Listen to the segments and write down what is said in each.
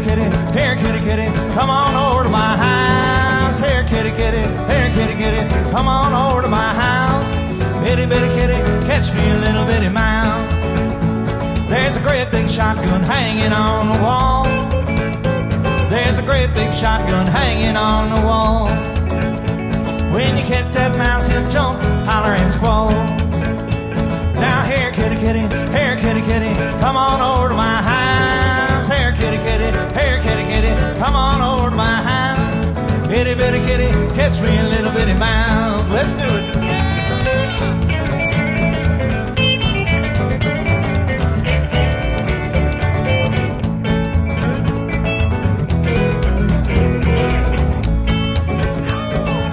kitty, here kitty kitty, come on over to my house. Here kitty kitty, here kitty kitty, come on over to my house. Itty bitty kitty, catch me a little bitty mouse. There's a great big shotgun hanging on the wall. There's a great big shotgun hanging on the wall. When you catch that mouse, he'll jump, holler and squall. Now here kitty kitty, here kitty kitty, come on over to my house. Here kitty kitty, here kitty kitty, come on over to my house. Itty bitty kitty, catch me a little bitty mouse. Let's do it.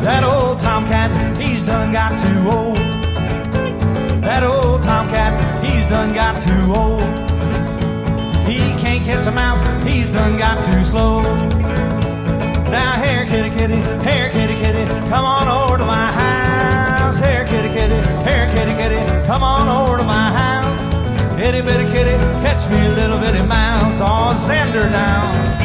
That old tomcat, he's done got too old. That old tomcat, he's done got too old. He can't catch a mouse, he's done got too slow. Now here kitty kitty, here kitty kitty, come on over to my house. Here kitty kitty, here kitty kitty, come on over to my house. Itty bitty kitty, catch me a little bitty mouse. Oh, send her down.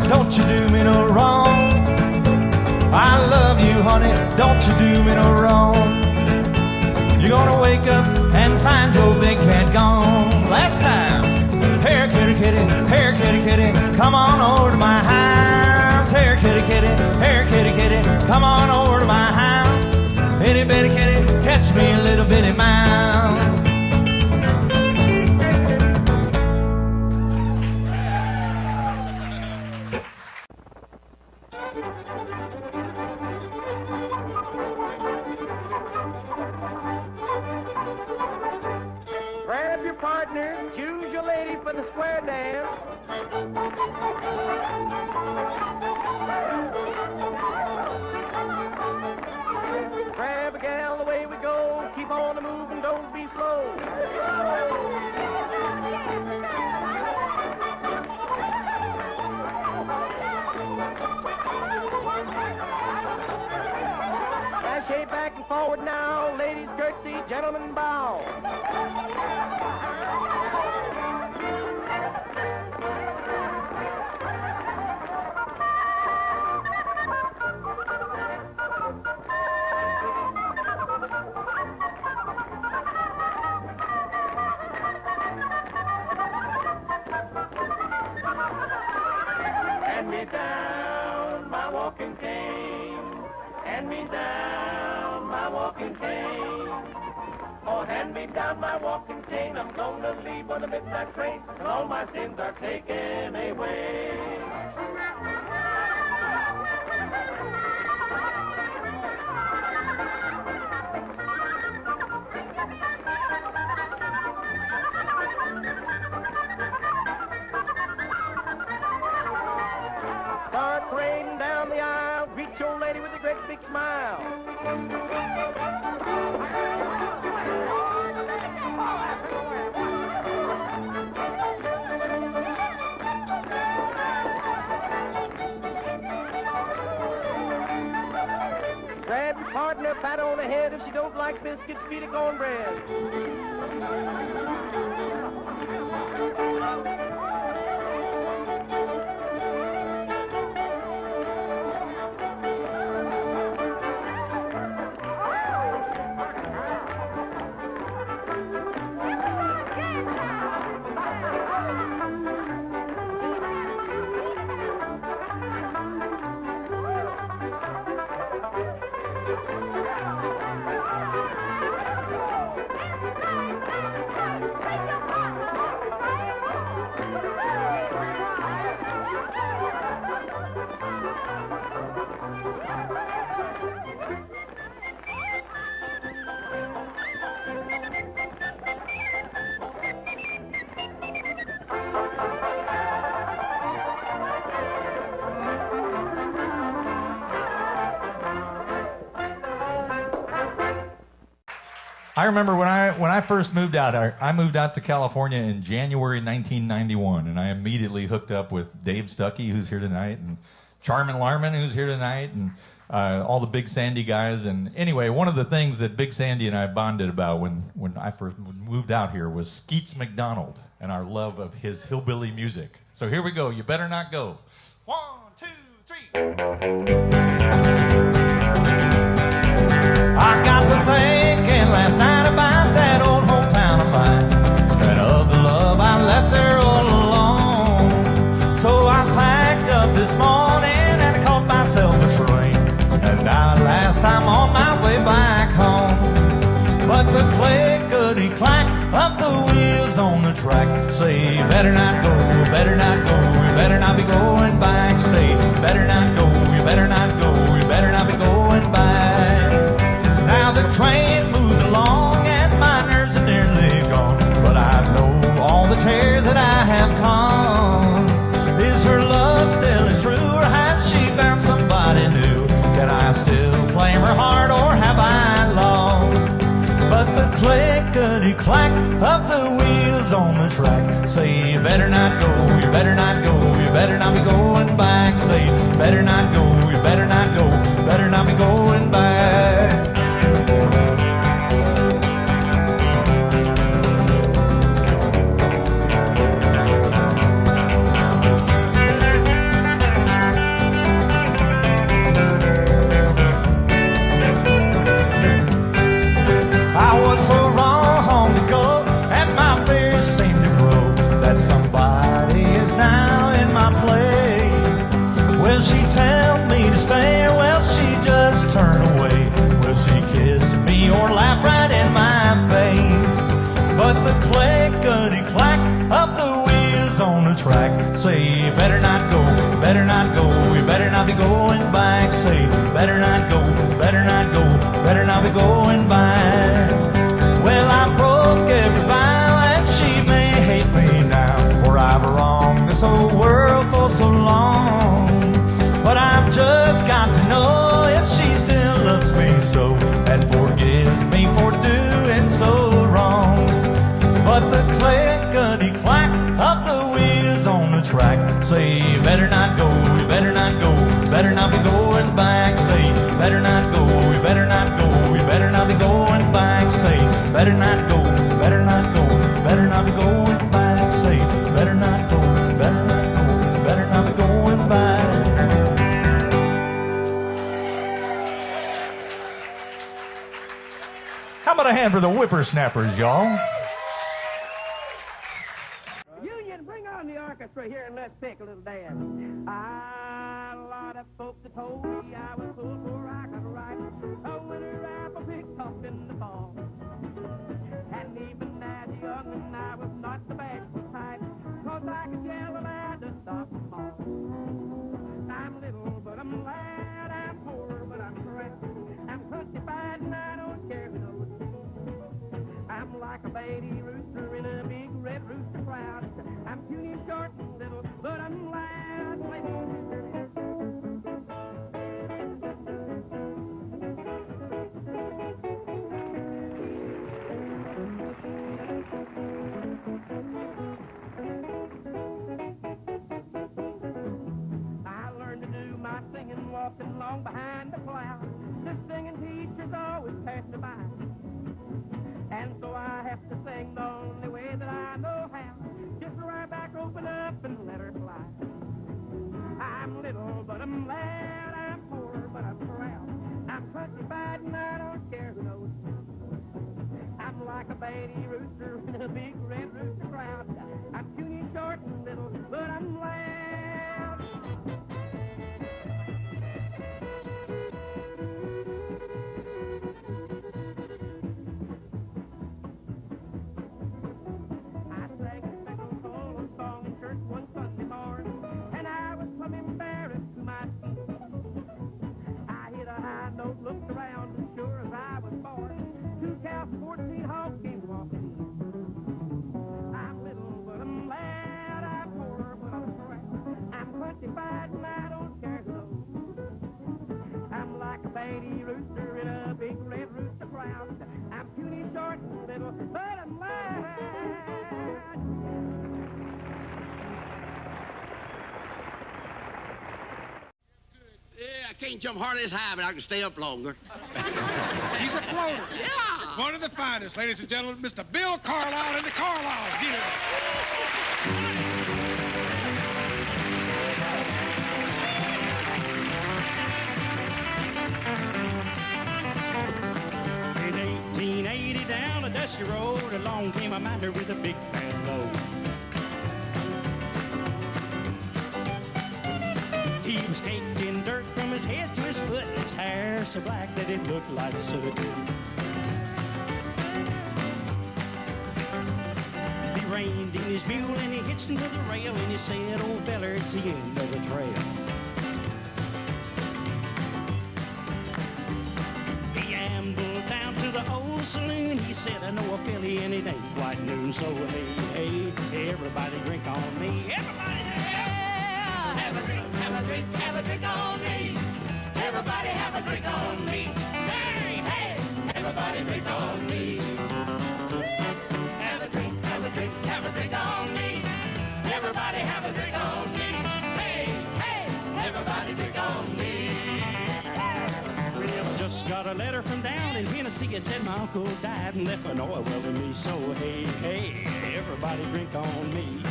Don't you do me no wrong. I love you, honey, don't you do me no wrong. You're gonna wake up and find your big cat gone. Last time, here kitty kitty, here kitty kitty, come on over to my house. Here kitty kitty, here kitty kitty, come on over to my house. Itty bitty kitty, catch me a little bitty mouse. Grab your partner, choose your lady for the square dance. Grab a gal, away we go. Keep on the move and don't be slow. Sashay back and forward now. Ladies curtsy, gentlemen bow. Hand me down my walking cane. Hand me down my walking cane. Oh, hand me down my walking cane. I'm gonna leave on the midnight train, and all my sins are taken away. Start parading down the aisle. Greet your lady with a great big smile. Grab your partner, pat on the head. If she don't like biscuits, feed her cornbread. I remember when I first moved out. I moved out to California in January 1991, and I immediately hooked up with Dave Stuckey, who's here tonight, and Charmin Larman, who's here tonight, and all the Big Sandy guys. And anyway, one of the things that Big Sandy and I bonded about when I first moved out here was Skeets McDonald and our love of his hillbilly music. So here we go. You better not go. 1, 2, 3. I got to thinking last night about that old hometown of mine, and of the love I left there all alone. So I packed up this morning and I caught myself a train, and now last I'm on my way back home. But the clickety-clack of the wheels on the track say, better not go, better not go, you better not be going back. Say, better not go, you better not go, you better not be going back. Now the train moves along and my nerves are nearly gone, but I know all the tears that I have caused. Is her love still as true, or has she found somebody new? Can I still claim her heart, or have I lost? But the clickety-clack of the wheels on the track say, you better not go, you better not go, you better not be going back. Say, better not go, you better not go, better not be going back. I was so wrong to go, and my fears seem to grow, that somebody is now in my place. Will she tell me to stay, or will she just turn away? Will she kiss me or laugh right in my face? But the clickety-clack of the wheels on the track say, you better not go, better not go, you better not be going back. Say, better not go, better not go, better not be going back. Well, I broke every vow, and she may hate me now, for I've wronged this old world for so long. But I've just got to know if she still loves me so, and forgives me for doing so wrong. But the clickety-clack of the wheels on the track say, you better not go, you better not go, better not be going back. Say, better not go, you better not go, you better not be going back. Say, better not go, better not go, better not be going back. Say, better not go, better not go, better not be going back. How about a hand for the whippersnappers, y'all? Union, bring on the orchestra here and let's take a little dance. A lot of folks have told me I was fool for I could write a winter apple picked off in the fall. And even as a young and I was not the bashful type, 'cause I could yell a lad to stop them all. I'm little but I'm glad, I'm poor but I'm correct. I'm countryfied and I don't care who knows. I'm like a baby rooster in a big red rooster crowd. I'm puny and short and little, but I'm loud. I learned to do my singing walking along behind the plow. The singing teacher's always passed me by. And so I have to sing the only way that I know how. Just right back, open up and let her fly. I'm little but I'm glad, I'm poor but I'm proud. I'm countryfied and I don't care who knows. I'm like a baby rooster in a big red rooster crowd. I'm puny, short and little, but I'm loud. One Sunday morning, and I was plumb embarrassed to my skin. I hit a high note, looked around, as sure as I was born. 2 cows, 14 hogs came walking in. I'm little, but I'm glad. I'm poor, but I'm proud. I'm countryfied, and I don't care who knows. I'm like a baby rooster in a big red rooster crowd. I'm puny, short, little southern lad. Yeah, I can't jump hardly as high, but I can stay up longer. He's a floater. Yeah. One of the finest, ladies and gentlemen, Mr. Bill Carlisle and the Carlisles. Get it. In 1880 down a dusty road, along came a miner with a big fat load. He was caked in dirt from his head to his foot, and his hair so black that it looked like soot. He reined in his mule and he hitched him to the rail, and he said, "Old feller, it's the end of the trail." He ambled down to the old saloon. He said, "I know a filly and it ain't quite noon, so hey, hey, everybody drink on me. Everybody Have a drink, have a drink, have a drink on me. Everybody have a drink on me. Hey, hey, everybody drink on me. Have a drink, have a drink, have a drink on me. Everybody have a drink on me. Hey, hey, everybody drink on me. Well, just got a letter from down in Tennessee. It said my uncle died and left an oil well to me. So hey, hey, everybody drink on me.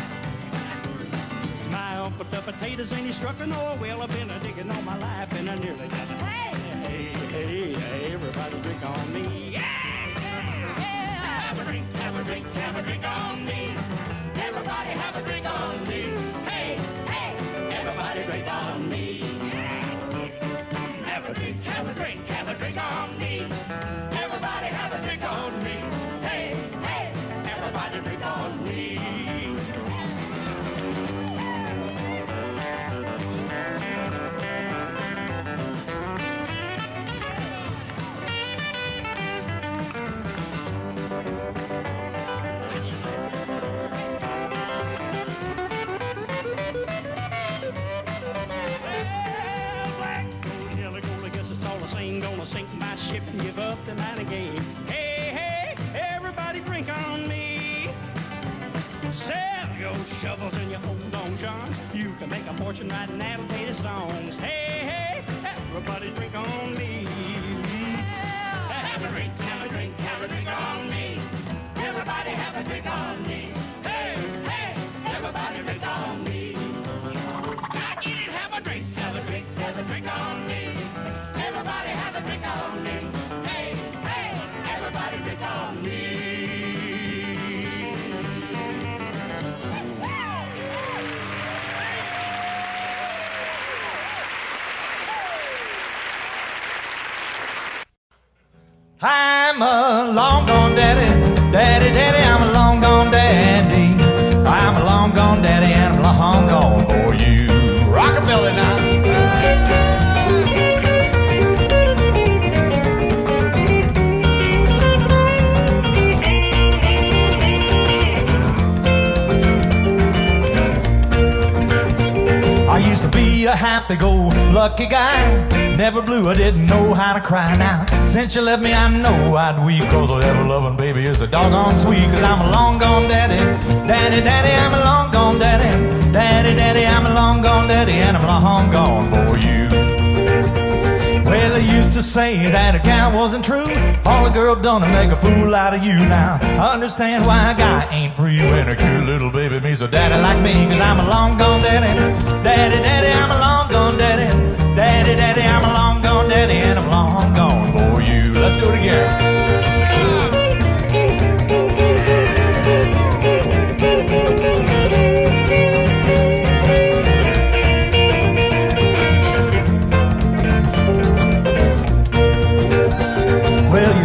My uncle dug potatoes and he struck an oil well. I've been digging all my life and I nearly got it. Hey, Hey, hey, everybody drink on me. Yeah! have a drink, have a drink, have a drink on me. Everybody have a drink on me. Hey, hey, everybody drink on me. Have a drink, have a drink, have a drink on me. Everybody have a drink on me. Hey, hey, everybody drink on me. Gonna sink my ship and give up the night again. Hey, hey, everybody drink on me. Sell your shovels and your old long johns. You can make a fortune writing navigator songs. Hey, hey, everybody drink on me. Have a drink, have a drink, have a drink on me. Everybody have a drink on me. Hey, hey, everybody drink on me. I get it, have a drink, have a drink, have a drink on me. Everybody have a drink on me. Hey, hey, everybody drink on me. I'm a long gone daddy, daddy, daddy, I'm a long gone daddy. I'm a long gone daddy and I'm long gone for you. Rockabilly now. I used to be a happy-go-lucky guy. Never blue, I didn't know how to cry now. Since you left me, I know I'd weep, 'cause a ever-loving baby is a doggone sweet. 'Cause I'm a long-gone daddy, daddy, daddy, I'm a long-gone daddy. Daddy, daddy, I'm a long-gone daddy, and I'm long gone for you. Well, they used to say that a gal wasn't true. All a girl done to make a fool out of you. Now I understand why a guy ain't free when a cute little baby meets a daddy like me. 'Cause I'm a long gone daddy, daddy, daddy, I'm a long gone daddy. Daddy, daddy, I'm a long gone daddy, and I'm long gone for you. Let's do it again.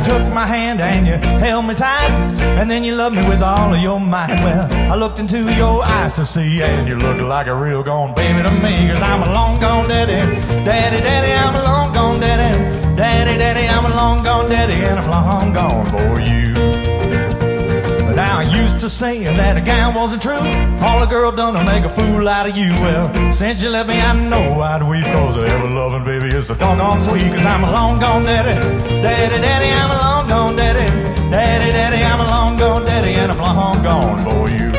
Took my hand and you held me tight, and then you loved me with all of your might. Well, I looked into your eyes to see, and you look like a real gone baby to me. 'Cause I'm a long gone daddy, daddy, daddy, I'm a long gone daddy. Daddy, daddy, I'm a long gone daddy, and I'm long gone for you. But now I used to say that a guy wasn't true. All a girl done to make a fool out of you. Well, since you left me, I know I'd weep, 'cause the ever-loving baby is a doggone sweet, 'cause I'm a long gone daddy. Daddy, daddy, I'm a long gone daddy. Daddy, daddy, I'm a long gone daddy, and I'm long gone for you.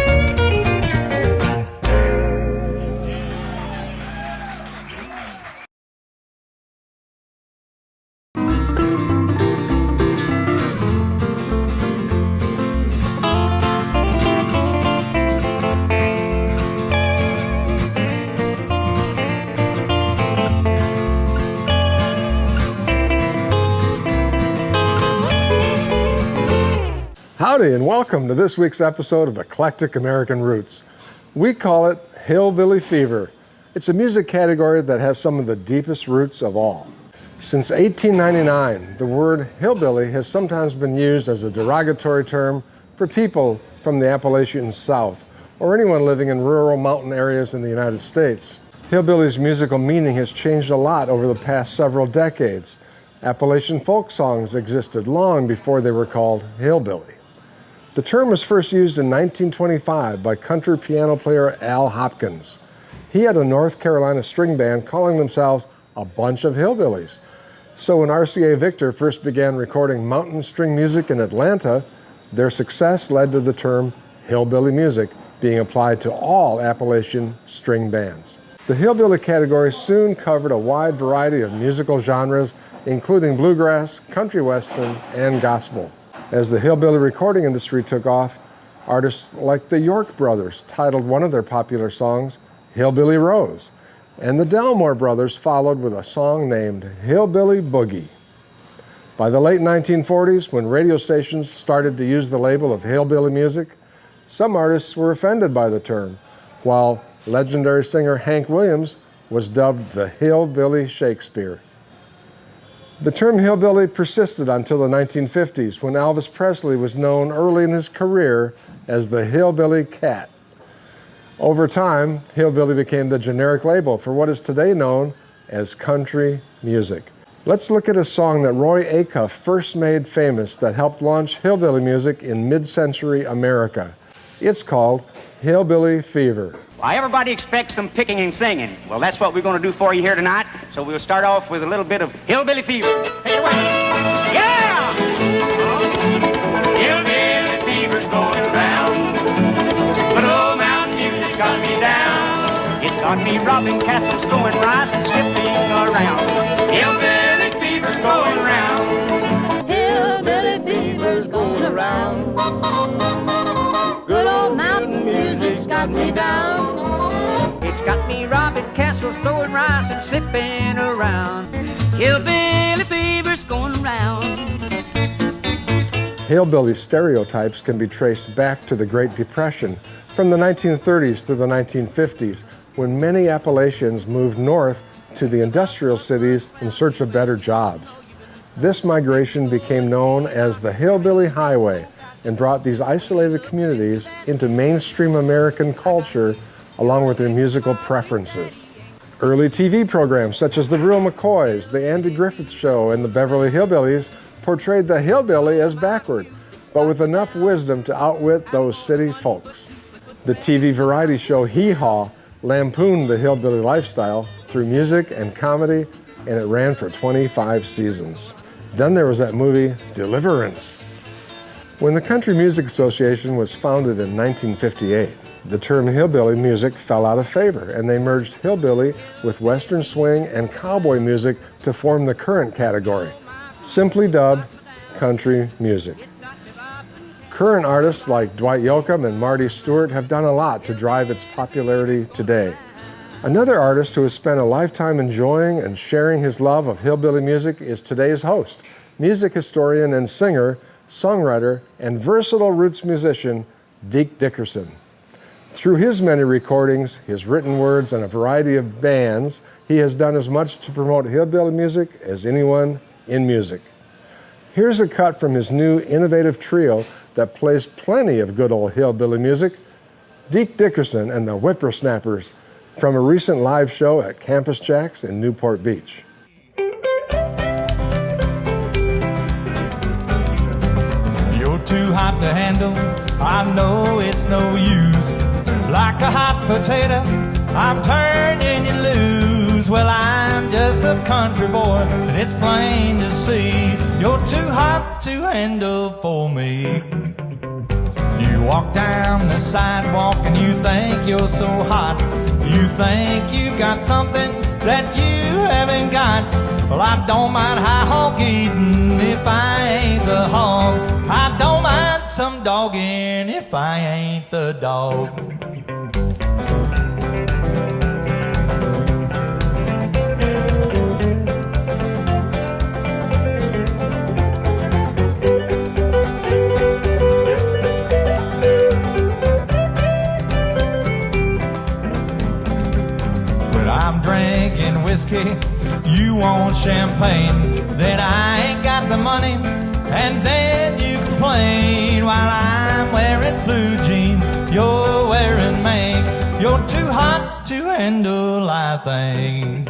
Howdy and welcome to this week's episode of Eclectic American Roots. We call it Hillbilly Fever. It's a music category that has some of the deepest roots of all. Since 1899, the word hillbilly has sometimes been used as a derogatory term for people from the Appalachian South or anyone living in rural mountain areas in the United States. Hillbilly's musical meaning has changed a lot over the past several decades. Appalachian folk songs existed long before they were called hillbilly. The term was first used in 1925 by country piano player Al Hopkins. He had a North Carolina string band calling themselves a bunch of hillbillies. So when RCA Victor first began recording mountain string music in Atlanta, their success led to the term hillbilly music being applied to all Appalachian string bands. The hillbilly category soon covered a wide variety of musical genres, including bluegrass, country western, and gospel. As the hillbilly recording industry took off, artists like the York Brothers titled one of their popular songs, Hillbilly Rose, and the Delmore Brothers followed with a song named Hillbilly Boogie. By the late 1940s, when radio stations started to use the label of hillbilly music, some artists were offended by the term, while legendary singer Hank Williams was dubbed the Hillbilly Shakespeare. The term hillbilly persisted until the 1950s, when Elvis Presley was known early in his career as the Hillbilly Cat. Over time, hillbilly became the generic label for what is today known as country music. Let's look at a song that Roy Acuff first made famous that helped launch hillbilly music in mid-century America. It's called Hillbilly Fever. Why, everybody expects some picking and singing. Well, that's what we're going to do for you here tonight. So we'll start off with a little bit of Hillbilly Fever. Take it away. Yeah! Hillbilly fever's going round. But old mountain music's got me down. It's got me robbing castles, throwing rice and skipping around. Hillbilly fever's going round. Hillbilly fever's going around. Good old mountain music's got me down. It's got me robbing castles, throwing rice and slipping around. Hillbilly fever's going around. Hillbilly stereotypes can be traced back to the Great Depression from the 1930s through the 1950s, when many Appalachians moved north to the industrial cities in search of better jobs. This migration became known as the Hillbilly Highway and brought these isolated communities into mainstream American culture along with their musical preferences. Early TV programs such as The Real McCoys, The Andy Griffith Show, and The Beverly Hillbillies portrayed the hillbilly as backward, but with enough wisdom to outwit those city folks. The TV variety show Hee Haw lampooned the hillbilly lifestyle through music and comedy, and it ran for 25 seasons. Then there was that movie, Deliverance. When the Country Music Association was founded in 1958, the term hillbilly music fell out of favor, and they merged hillbilly with western swing and cowboy music to form the current category, simply dubbed country music. Current artists like Dwight Yoakam and Marty Stewart have done a lot to drive its popularity today. Another artist who has spent a lifetime enjoying and sharing his love of hillbilly music is today's host, music historian and singer, songwriter, and versatile roots musician, Deke Dickerson. Through his many recordings, his written words, and a variety of bands, he has done as much to promote hillbilly music as anyone in music. Here's a cut from his new innovative trio that plays plenty of good old hillbilly music, Deke Dickerson and the Whippersnappers, from a recent live show at StellarJAX in Newport Beach. Too hot to handle, I know it's no use. Like a hot potato, I'm turning you loose. Well, I'm just a a country boy, and it's plain to see you're too hot to handle for me. You walk down the sidewalk and you think you're so hot. You think you got something that you haven't got. Well, I don't mind high hog eating if I ain't the hog. I don't mind some dogging if I ain't the dog. I'm drinking whiskey, you want champagne, then I ain't got the money, and then you complain. While I'm wearing blue jeans, you're wearing mink. You're too hot to handle, I think.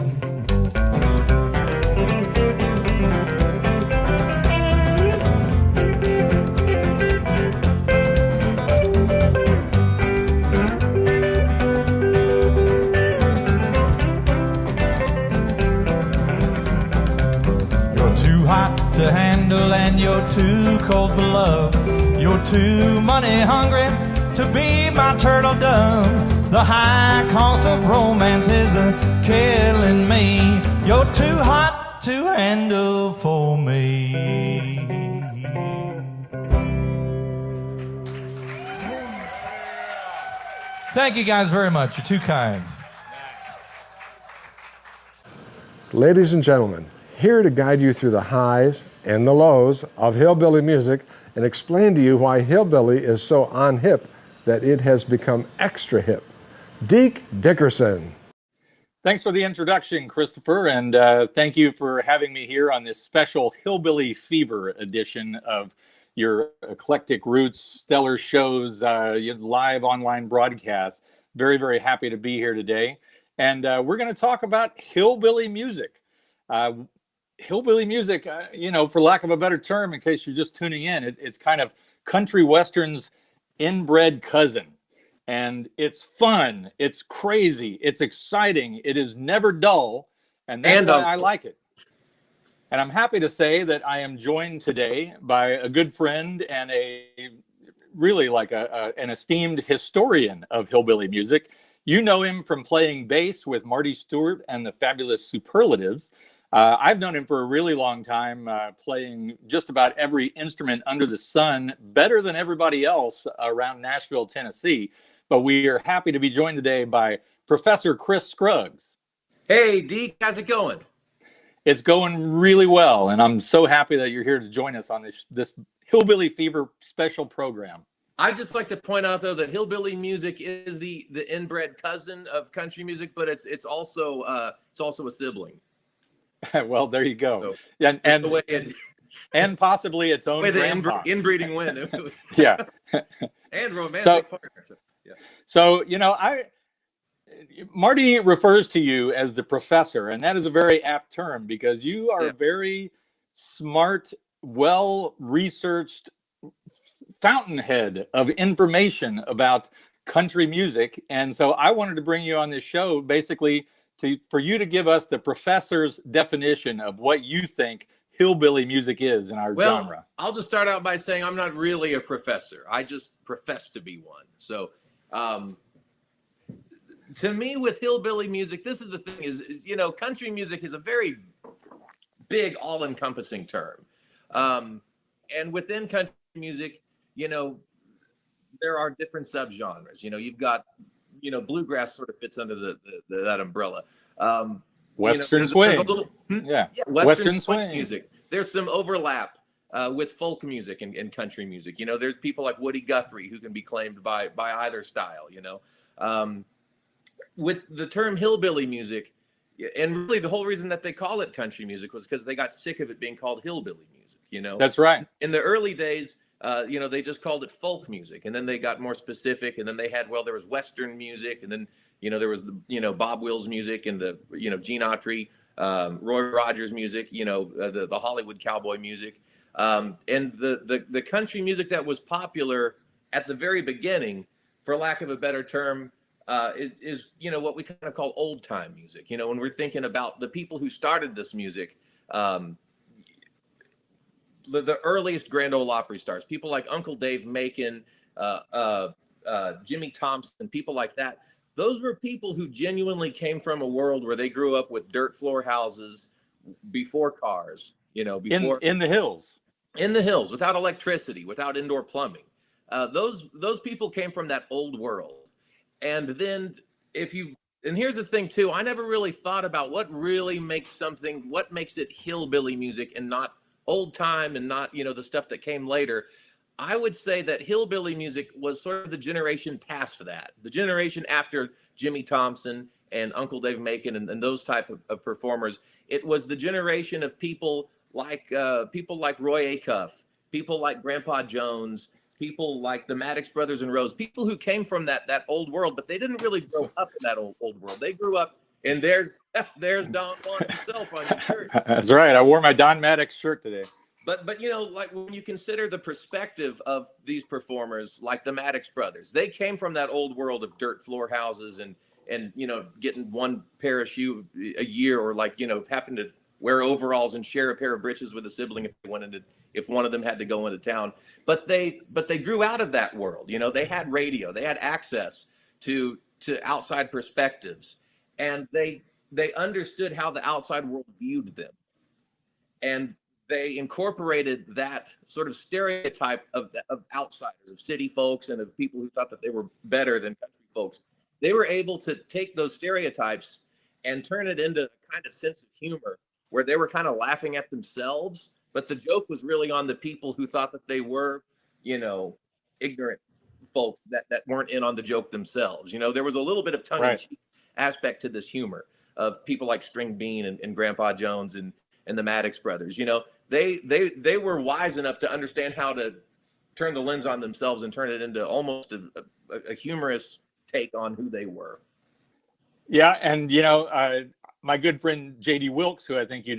To handle, and you're too cold for love. You're too money hungry to be my turtle dove. The high cost of romance is killing me. You're too hot to handle for me. Thank you guys very much. You're too kind. Ladies and gentlemen, here to guide you through the highs and the lows of hillbilly music and explain to you why hillbilly is so on-hip that it has become extra hip. Deke Dickerson. Thanks for the introduction, Christopher, and thank you for having me here on this special Hillbilly Fever edition of your Eclectic Roots Stellar Shows live online broadcast. Very, very happy to be here today. And we're going to talk about hillbilly music. Hillbilly music, for lack of a better term, in case you're just tuning in, it's kind of country western's inbred cousin. And it's fun, it's crazy, it's exciting, it is never dull, and that's why I like it. And I'm happy to say that I am joined today by a good friend and an esteemed historian of hillbilly music. You know him from playing bass with Marty Stewart and the Fabulous Superlatives. I've known him for a really long time, playing just about every instrument under the sun, better than everybody else around Nashville, Tennessee. But we are happy to be joined today by Professor Chris Scruggs. Hey, Deke, how's it going? It's going really well, and I'm so happy that you're here to join us on this Hillbilly Fever special program. I'd just like to point out, though, that hillbilly music is the inbred cousin of country music, but it's also a sibling. Well, there you go. So, and possibly its own the inbreeding win. Yeah. And romantic partner. So, Marty refers to you as the professor, and that is a very apt term because you are a very smart, well-researched fountainhead of information about country music. And so I wanted to bring you on this show basically for you to give us the professor's definition of what you think hillbilly music is in our genre. I'll just start out by saying I'm not really a professor. I just profess to be one. So to me, with hillbilly music, this is the thing is country music is a very big, all-encompassing term. And within country music, there are different subgenres. You've got bluegrass sort of fits under that umbrella. Western swing. Western swing music. There's some overlap with folk music and country music. There's people like Woody Guthrie who can be claimed by either style. With the term hillbilly music, and really the whole reason that they call it country music was because they got sick of it being called hillbilly music. That's right. In the early days, they just called it folk music, and then they got more specific, and then they had, there was Western music, and then, there was the, Bob Wills music and the, Gene Autry, Roy Rogers music, the Hollywood cowboy music. And the country music that was popular at the very beginning, for lack of a better term, is what we kind of call old time music. When we're thinking about the people who started this music, the earliest Grand Ole Opry stars, people like Uncle Dave Macon, Jimmy Thompson, people like that. Those were people who genuinely came from a world where they grew up with dirt floor houses before cars, before in the hills, without electricity, without indoor plumbing. Those people came from that old world. And then and here's the thing too, I never really thought about what makes it hillbilly music and not old time and not, the stuff that came later. I would say that hillbilly music was sort of the generation past that, the generation after Jimmy Thompson and Uncle Dave Macon and those type of performers. It was the generation of people like Roy Acuff, people like Grandpa Jones, people like the Maddox Brothers and Rose, people who came from that old world, but they didn't really grow up in that old world. They grew up, and there's Don Juan himself on your shirt. That's right. I wore my Don Maddox shirt today. But like when you consider the perspective of these performers, like the Maddox Brothers, they came from that old world of dirt floor houses and getting one pair of shoe a year, or having to wear overalls and share a pair of breeches with a sibling if one of them had to go into town. But they grew out of that world. They had radio, they had access to outside perspectives, and they understood how the outside world viewed them, and they incorporated that sort of stereotype of outsiders, of city folks, and of people who thought that they were better than country folks. They were able to take those stereotypes and turn it into a kind of sense of humor where they were kind of laughing at themselves, but the joke was really on the people who thought that they were, ignorant folk that weren't in on the joke themselves. There was a little bit of tongue-in-cheek aspect to this humor of people like String Bean and Grandpa Jones and the Maddox Brothers. They were wise enough to understand how to turn the lens on themselves and turn it into almost a humorous take on who they were. Yeah, and my good friend J.D. Wilkes, who I think he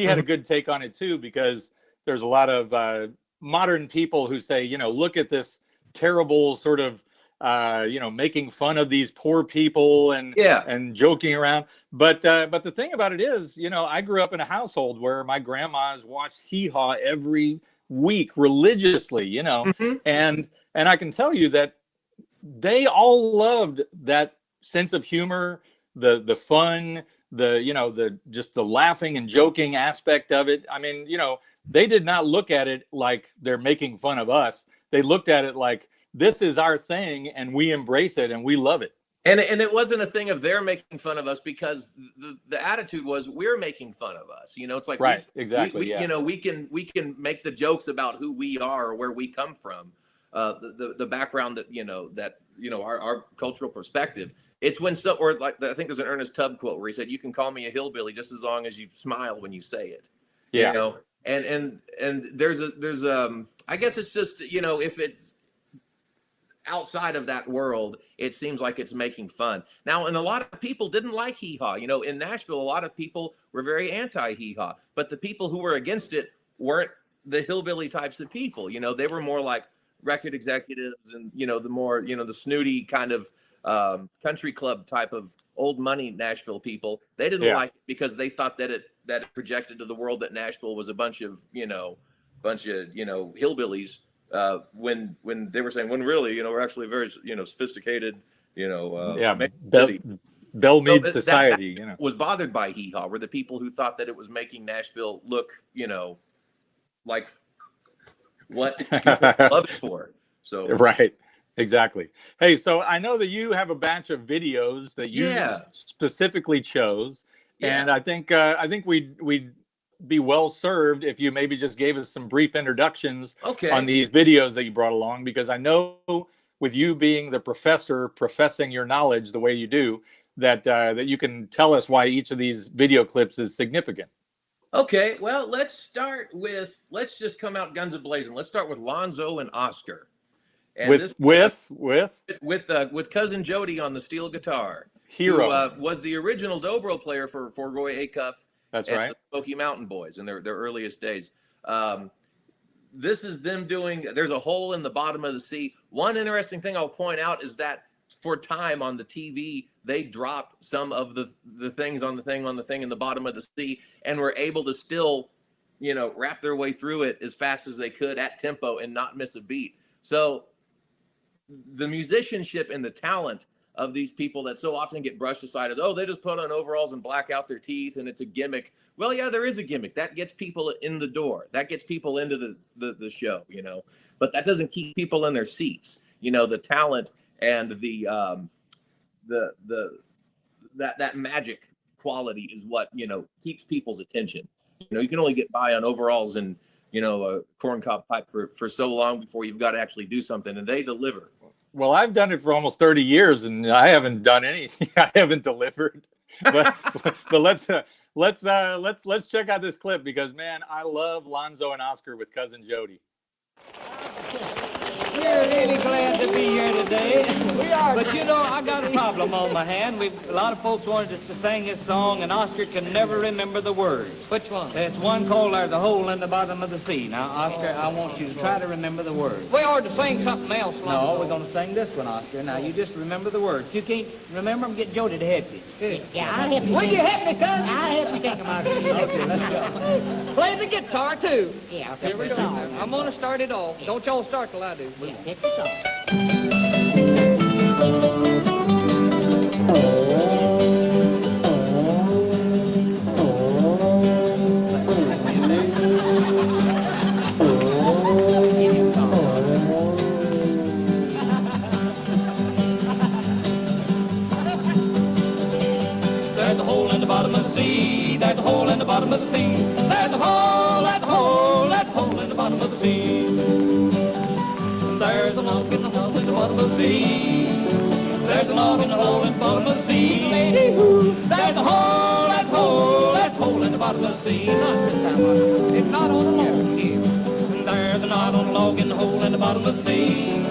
had a good take on it too, because there's a lot of modern people who say, look at this terrible sort of making fun of these poor people and joking around. But the thing about it is, I grew up in a household where my grandmas watched Hee Haw every week religiously, and I can tell you that they all loved that sense of humor, the fun, the laughing and joking aspect of it. I mean, they did not look at it like they're making fun of us. They looked at it like, this is our thing and we embrace it and we love it. And it wasn't a thing of they're making fun of us, because the attitude was we're making fun of us. It's like, right, exactly. we can make the jokes about who we are or where we come from, the background that our cultural perspective. It's when I think there's an Ernest Tubb quote where he said, "You can call me a hillbilly just as long as you smile when you say it." Yeah. And there's I guess it's just if it's outside of that world, it seems like it's making fun. Now, and a lot of people didn't like Hee Haw. In Nashville, a lot of people were very anti Hee Haw, but the people who were against it weren't the hillbilly types of people. They were more like record executives and, the more, the snooty kind of country club type of old money Nashville people. They didn't like it because they thought that it projected to the world that Nashville was a bunch of hillbillies. When they were saying, when really, we're actually very, sophisticated, Belle-Meade society, that was bothered by Hee Haw were the people who thought that it was making Nashville look, like what people love it for. So right, exactly. Hey, so I know that you have a batch of videos that you specifically chose, and I think we'd be well served if you maybe just gave us some brief introductions on these videos that you brought along, because I know with you being the professor professing your knowledge the way you do, that you can tell us why each of these video clips is significant. Okay, well, let's just come out guns a-blazing. Let's start with Lonzo and Oscar. And with cousin Jody on the steel guitar. Hero. Who was the original dobro player for Roy Acuff. That's right. The Smoky Mountain Boys in their earliest days. This is them doing, there's a hole in the bottom of the sea. One interesting thing I'll point out is that for time on the TV, they dropped some of the things on the thing in the bottom of the sea, and were able to still, you know, wrap their way through it as fast as they could at tempo and not miss a beat. So the musicianship and the talent of these people that so often get brushed aside as, oh, they just put on overalls and black out their teeth and it's a gimmick. Well, yeah, there is a gimmick. That gets people in the door. That gets people into the show, you know, but that doesn't keep people in their seats. You know, the talent and that magic quality is what, you know, keeps people's attention. You know, you can only get by on overalls and, you know, a corncob pipe for so long before you've got to actually do something, and they deliver. Well, I've done it for almost 30 years, and I haven't done any. I haven't delivered. But let's check out this clip because, man, I love Lonzo and Oscar with Cousin Jody. We're really glad to be here today. We are. But you know, I got a problem on my hand. A lot of folks wanted us to sing this song, and Oscar can never remember the words. Which one? There's one called "There's a Hole in the Bottom of the Sea." Now, Oscar, I want you to try to remember the words. We ought to sing something else. No, we're going to sing this one, Oscar. Now, you just remember the words. You can't remember them, get Jody to help you. Good. Yeah, I'll help you. Will you help me, cuz? I'll help you take them out. Okay, let's go. Play the guitar, too. Yeah, here we go. I'm going to start it off. Don't y'all start till I do. Yeah, hit this off. There's a hole in the bottom of the sea. There's a hole in the bottom of the sea. There's a hole, there's a hole, there's a hole in the bottom of the sea. There's a log in the hole in the bottom of the sea. There's a log in the hole in the bottom of the sea. There's a hole, there's a hole, there's a hole in the bottom of the sea. Not this time, it's not on the log here. There's a knot on the log in the hole in the bottom of the sea.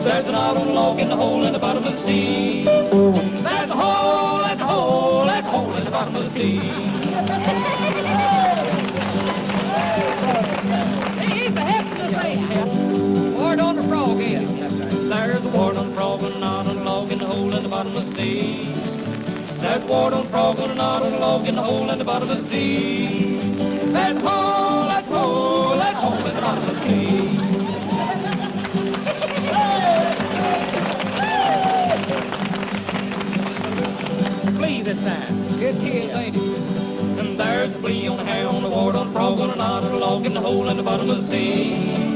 There's a knot on the log in the hole in the bottom of the sea. There's a hole, there's a hole, there's a hole in the bottom of the sea. He's the head of the thing. Ward on the frog here. There's a ward on the frog and a knot on the log in the hole in the bottom of the sea. There's a ward on the frog and a knot on the log in the hole in the bottom of the sea. There's a hole, there's a hole, there's a hole in the bottom of the sea. Flea this time. Good kid, lady. And there's a flea on the hound, a ward on the frog on a knot on the log in the hole in the bottom of the sea.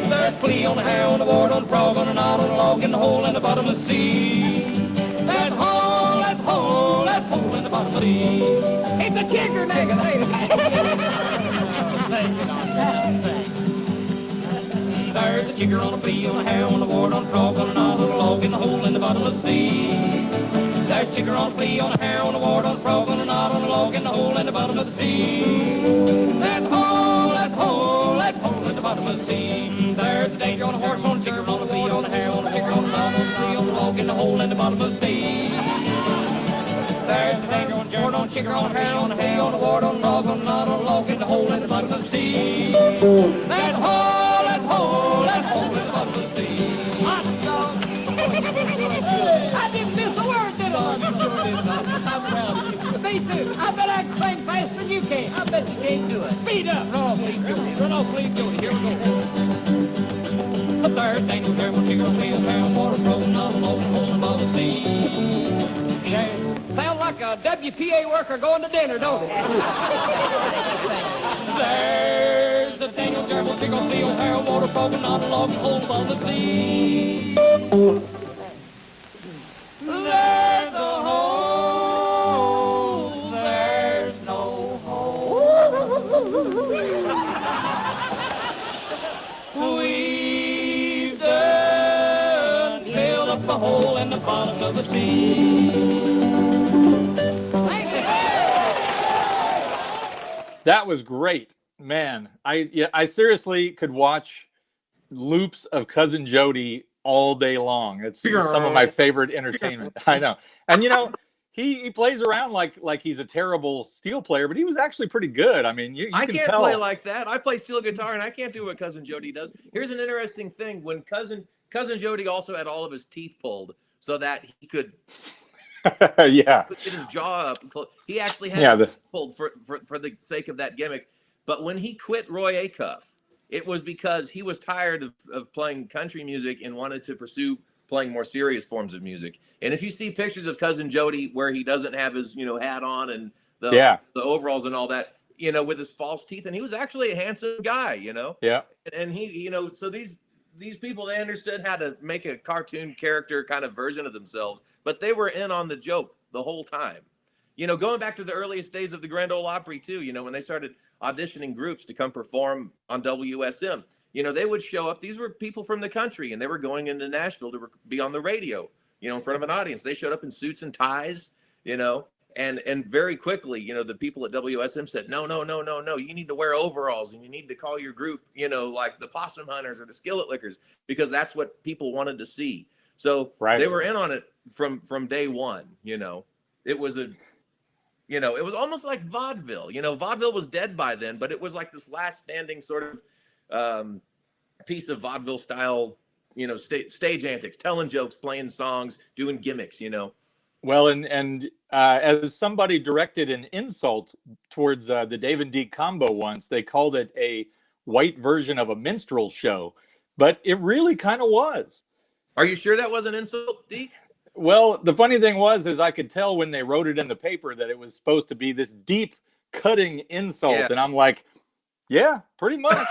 There's a flea on the hound, a ward on the frog on a knot on the log in the hole in the bottom of the sea. There's a hole, there's a hole, there's a hole in the bottom of the sea. It's a chigger, nigga. There's a chigger on a flea on a hound, a ward on the frog on a knot on the log in the hole in the bottom of the sea. There's a chigger on a flea on a hound, a ward on a frog on a knot on a log in the hole in the bottom of the sea. There's a hole, there's a hole, there's a hole in the bottom of the sea. There's a danger on a horse, on a chigger on a flea on a hound, a chigger on a knot on a flea on a log in the hole in the bottom of the sea. There's a danger on a ward on a chigger on a hound, a hay on a ward on a log on a knot on a log in the hole in the bottom of the sea. There's a hole, there's a hole, there's a hole in the bottom of the sea. Hot dog. I didn't miss a word, did I? Me too. I bet I can sing faster than you can. I bet you can't do it. Speed up. Run off, please, Jody. Run off, please, Jody. Here we go. The third thing was there when she goes wheel down, water frozen on the low hole above the sea. Sound like a WPA worker going to dinner, don't it? There's the thing was there when she goes wheel down, water frozen on the low hole above the sea. There's a hole, there's no hole. We've done filled up a hole in the bottom of the sea. That was great, man. I seriously could watch loops of Cousin Jody all day long. It's some of my favorite entertainment. I know. And you know, he plays around like he's a terrible steel player, but he was actually pretty good. I mean, you I can can't tell. play like that. I play steel guitar and I can't do what Cousin Jody does. Here's an interesting thing. When Cousin Jody also had all of his teeth pulled so that he could yeah, get his jaw up. He actually had his pulled for the sake of that gimmick. But when he quit Roy Acuff, it was because he was tired of playing country music and wanted to pursue playing more serious forms of music. And if you see pictures of Cousin Jody where he doesn't have his, hat on and the overalls and all that, with his false teeth, and he was actually a handsome guy, Yeah. And he, so these people, they understood how to make a cartoon character kind of version of themselves, but they were in on the joke the whole time. Going back to the earliest days of the Grand Ole Opry too, when they started auditioning groups to come perform on WSM, they would show up. These were people from the country, and they were going into Nashville to be on the radio, in front of an audience. They showed up in suits and ties, and very quickly, the people at WSM said, no, you need to wear overalls, and you need to call your group, like the Possum Hunters or the Skillet Lickers, because that's what people wanted to see. So they were in on it from day one. It was it was almost like vaudeville. Vaudeville was dead by then, but it was like this last standing sort of piece of vaudeville style, stage antics, telling jokes, playing songs, doing gimmicks, Well, and as somebody directed an insult towards the Dave and Deke combo once, they called it a white version of a minstrel show, but it really kind of was. Are you sure that was an insult, Deke? Well, the funny thing is I could tell when they wrote it in the paper that it was supposed to be this deep, cutting insult, and I'm like, yeah, pretty much.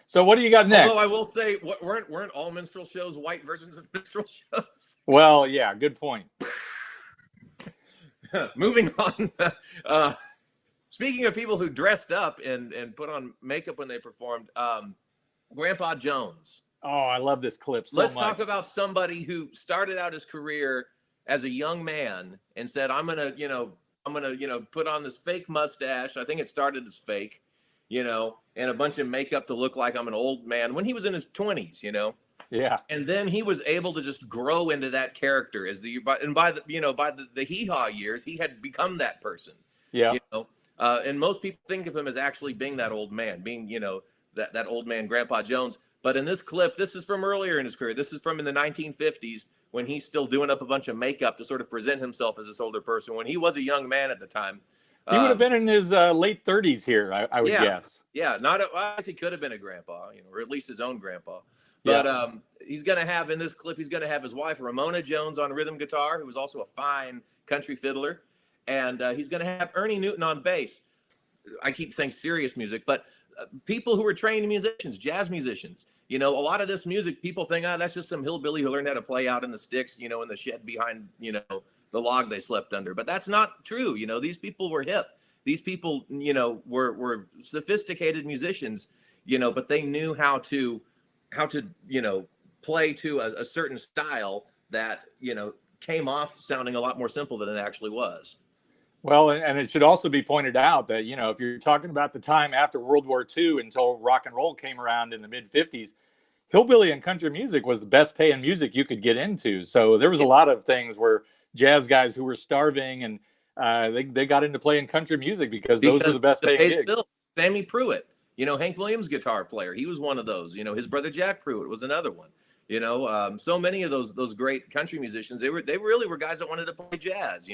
So what do you got next? Although I will say, weren't all minstrel shows white versions of minstrel shows? Well, yeah, good point. Moving on. Speaking of people who dressed up and put on makeup when they performed, Grandpa Jones. Oh, I love this clip so Let's much. talk about somebody who started out his career as a young man and said, I'm gonna put on this fake mustache. I think it started as fake, and a bunch of makeup to look like I'm an old man when he was in his 20s, Yeah. And then he was able to just grow into that character by the hee-haw years, he had become that person. Yeah. And most people think of him as actually being that old man, being, that old man, Grandpa Jones. But in this clip, this is from earlier in his career. This is from in the 1950s when he's still doing up a bunch of makeup to sort of present himself as this older person when he was a young man at the time. He would have been in his late 30s here, I would guess. Yeah, I guess he could have been a grandpa, or at least his own grandpa. But he's going to have, in this clip, he's going to have his wife, Ramona Jones, on rhythm guitar, who was also a fine country fiddler. And he's going to have Ernie Newton on bass. I keep saying serious music, but people who are trained musicians, jazz musicians, a lot of this music, people think, that's just some hillbilly who learned how to play out in the sticks, in the shed behind, the log they slept under. But that's not true. These people were hip. These people, were sophisticated musicians, but they knew how to play to a certain style that, came off sounding a lot more simple than it actually was. Well, and it should also be pointed out that, if you're talking about the time after World War II until rock and roll came around in the mid-50s, hillbilly and country music was the best paying music you could get into. So there was a lot of things where jazz guys who were starving and they got into playing country music because those were the best paying gigs. Bill, Sammy Pruitt, Hank Williams guitar player, he was one of those. His brother Jack Pruitt was another one. So many of those great country musicians, they really were guys that wanted to play jazz.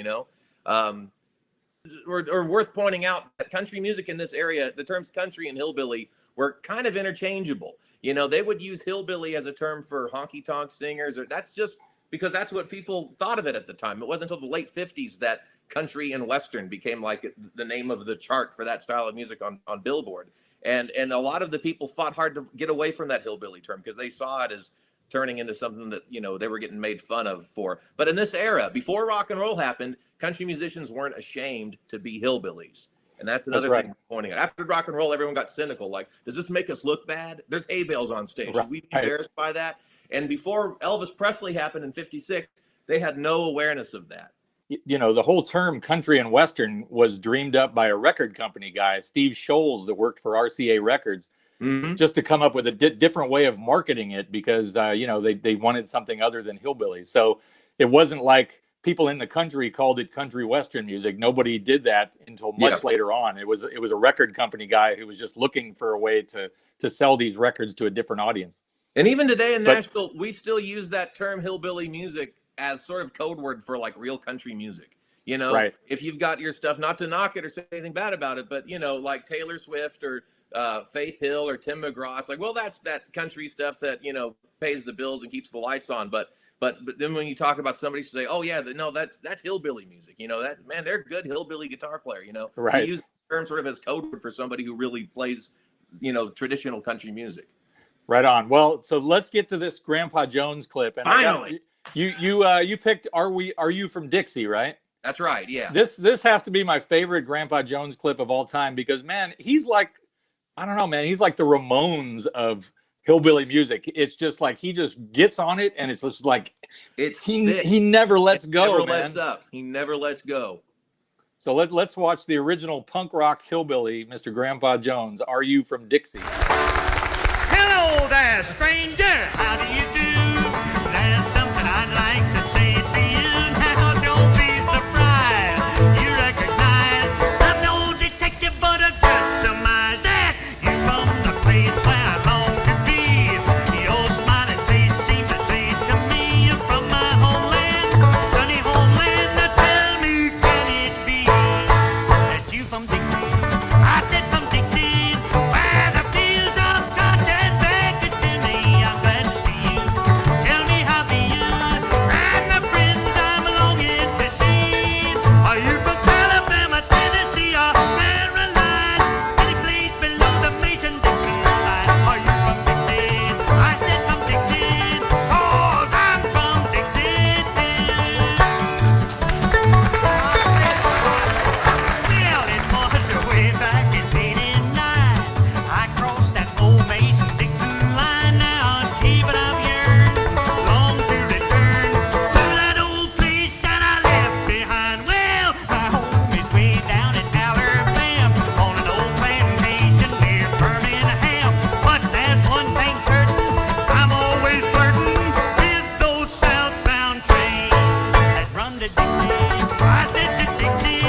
Or worth pointing out that country music in this area, the terms country and hillbilly were kind of interchangeable. They would use hillbilly as a term for honky tonk singers, or that's just because that's what people thought of it at the time. It wasn't until the late 50s that country and western became like the name of the chart for that style of music on Billboard. And a lot of the people fought hard to get away from that hillbilly term because they saw it as turning into something that, they were getting made fun of for. But in this era, before rock and roll happened, country musicians weren't ashamed to be hillbillies. And that's another thing we're pointing out. After rock and roll, everyone got cynical. Like, does this make us look bad? There's hay bales on stage. Should we be embarrassed by that? And before Elvis Presley happened in 56, they had no awareness of that. The whole term country and western was dreamed up by a record company guy, Steve Scholes, that worked for RCA Records, just to come up with a different way of marketing it because, they wanted something other than hillbillies. So it wasn't like people in the country called it country western music. Nobody did that until much later on. It was a record company guy who was just looking for a way to sell these records to a different audience. And even today in Nashville, we still use that term hillbilly music as sort of code word for like real country music. You know, if you've got your stuff, not to knock it or say anything bad about it, but, you know, like Taylor Swift or Faith Hill or Tim McGraw, it's like, well, that's that country stuff that, you know, pays the bills and keeps the lights on. But then when you talk about somebody say, oh, yeah, no, that's hillbilly music. You know, that, man, they're a good hillbilly guitar player, you know. Right. You use the term sort of as code word for somebody who really plays, you know, traditional country music. Right on. Well, so let's get to this Grandpa Jones clip. And finally, you picked "Are You From Dixie," right? That's right. Yeah. This has to be my favorite Grandpa Jones clip of all time because, man, he's like, I don't know, man, he's like the Ramones of hillbilly music. It's just like he just gets on it, and it's just like he never lets go. Never lets up. He never lets go. So let's watch the original punk rock hillbilly, Mr. Grandpa Jones. Are You From Dixie? Hello there, stranger. How do you do? There's something I'd like to say to you. Now don't be surprised. You recognize I'm no detective, but a good surmise that you from the place where I long to be. Your smiling face seems to say to me, you're from my homeland, sunny homeland. Now tell me, can it be that you from Dixie? I said from Dixie, where the fields of cotton beg to me. I'm glad to see you. Tell me how be you and the friends I'm longing to see. Are you from Alabama, Tennessee, or Maryland? Any place below the Mason-Dixon line? Are you from Dixie? I said from Dixie, 'cause I'm from Dixie too. Well, it was way back in '89. I crossed that old Mason-Dixon line. Now keep it up here, long to return to that old place that I left behind. Well, my home is way down in Alabama, on an old plantation near Birmingham. But there's one thing certain, I'm always flirting with those southbound trains that run to Dixie. I said to Dixie,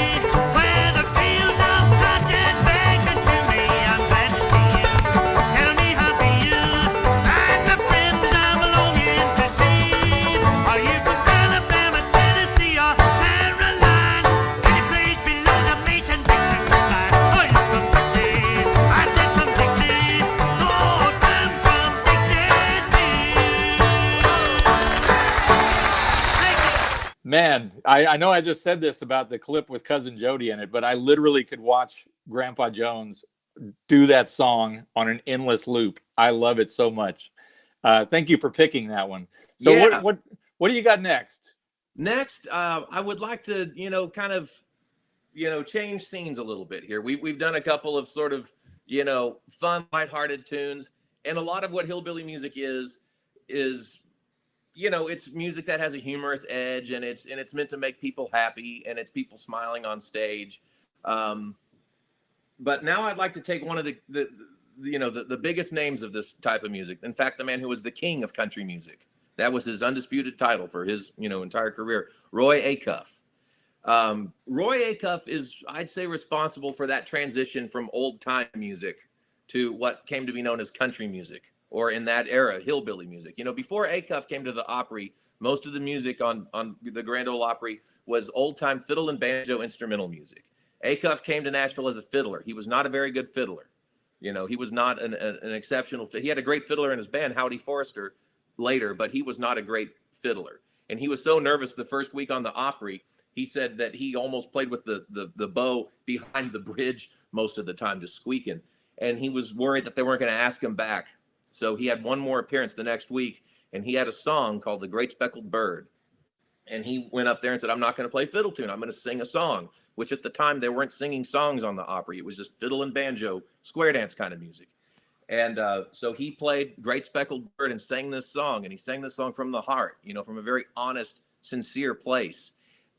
where the fields of cotton beg to me. I'm glad to see you. Tell me how be you and the friends I'm longing to see. Are you from Alabama, Tennessee, or Maryland? Any place below the Mason-Dixon line? Are you from Dixie? I said from Dixie. Lord, I'm from Dixie. Man, I know I just said this about the clip with Cousin Jody in it, but I literally could watch Grandpa Jones do that song on an endless loop. I love it so much. Thank you for picking that one. So Yeah. what do you got next? Next, I would like to, you know, kind of, you know, change scenes a little bit here. We've done a couple of sort of, you know, fun, lighthearted tunes, and a lot of what hillbilly music is, you know, it's music that has a humorous edge, and it's meant to make people happy, and it's people smiling on stage. But now I'd like to take one of the biggest names of this type of music. In fact, the man who was the king of country music. That was his undisputed title for his, you know, entire career. Roy Acuff. Roy Acuff is, I'd say, responsible for that transition from old time music to what came to be known as country music, or in that era, hillbilly music. You know, before Acuff came to the Opry, most of the music on the Grand Ole Opry was old time fiddle and banjo instrumental music. Acuff came to Nashville as a fiddler. He was not a very good fiddler. You know, he was not an exceptional. He had a great fiddler in his band, Howdy Forrester, later, but he was not a great fiddler. And he was so nervous the first week on the Opry, he said that he almost played with the bow behind the bridge most of the time, just squeaking. And he was worried that they weren't going to ask him back. So he had one more appearance the next week, and he had a song called The Great Speckled Bird. And he went up there and said, I'm not going to play fiddle tune. I'm going to sing a song, which at the time they weren't singing songs on the Opry. It was just fiddle and banjo, square dance kind of music. And so he played Great Speckled Bird and sang this song. And he sang this song from the heart, you know, from a very honest, sincere place.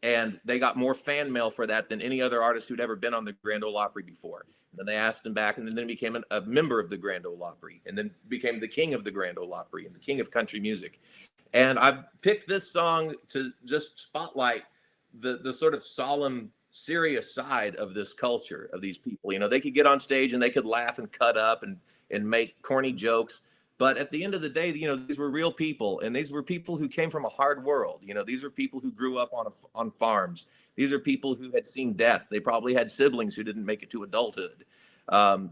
And they got more fan mail for that than any other artist who'd ever been on the Grand Ole Opry before. And then they asked him back, and then he became a member of the Grand Ole Opry, and then became the king of the Grand Ole Opry and the king of country music. And I picked this song to just spotlight the sort of solemn, serious side of this culture, of these people. You know, they could get on stage and they could laugh and cut up and make corny jokes, But at the end of the day, you know, these were real people, and these were people who came from a hard world. You know, these are people who grew up on farms. These are people who had seen death. They probably had siblings who didn't make it to adulthood.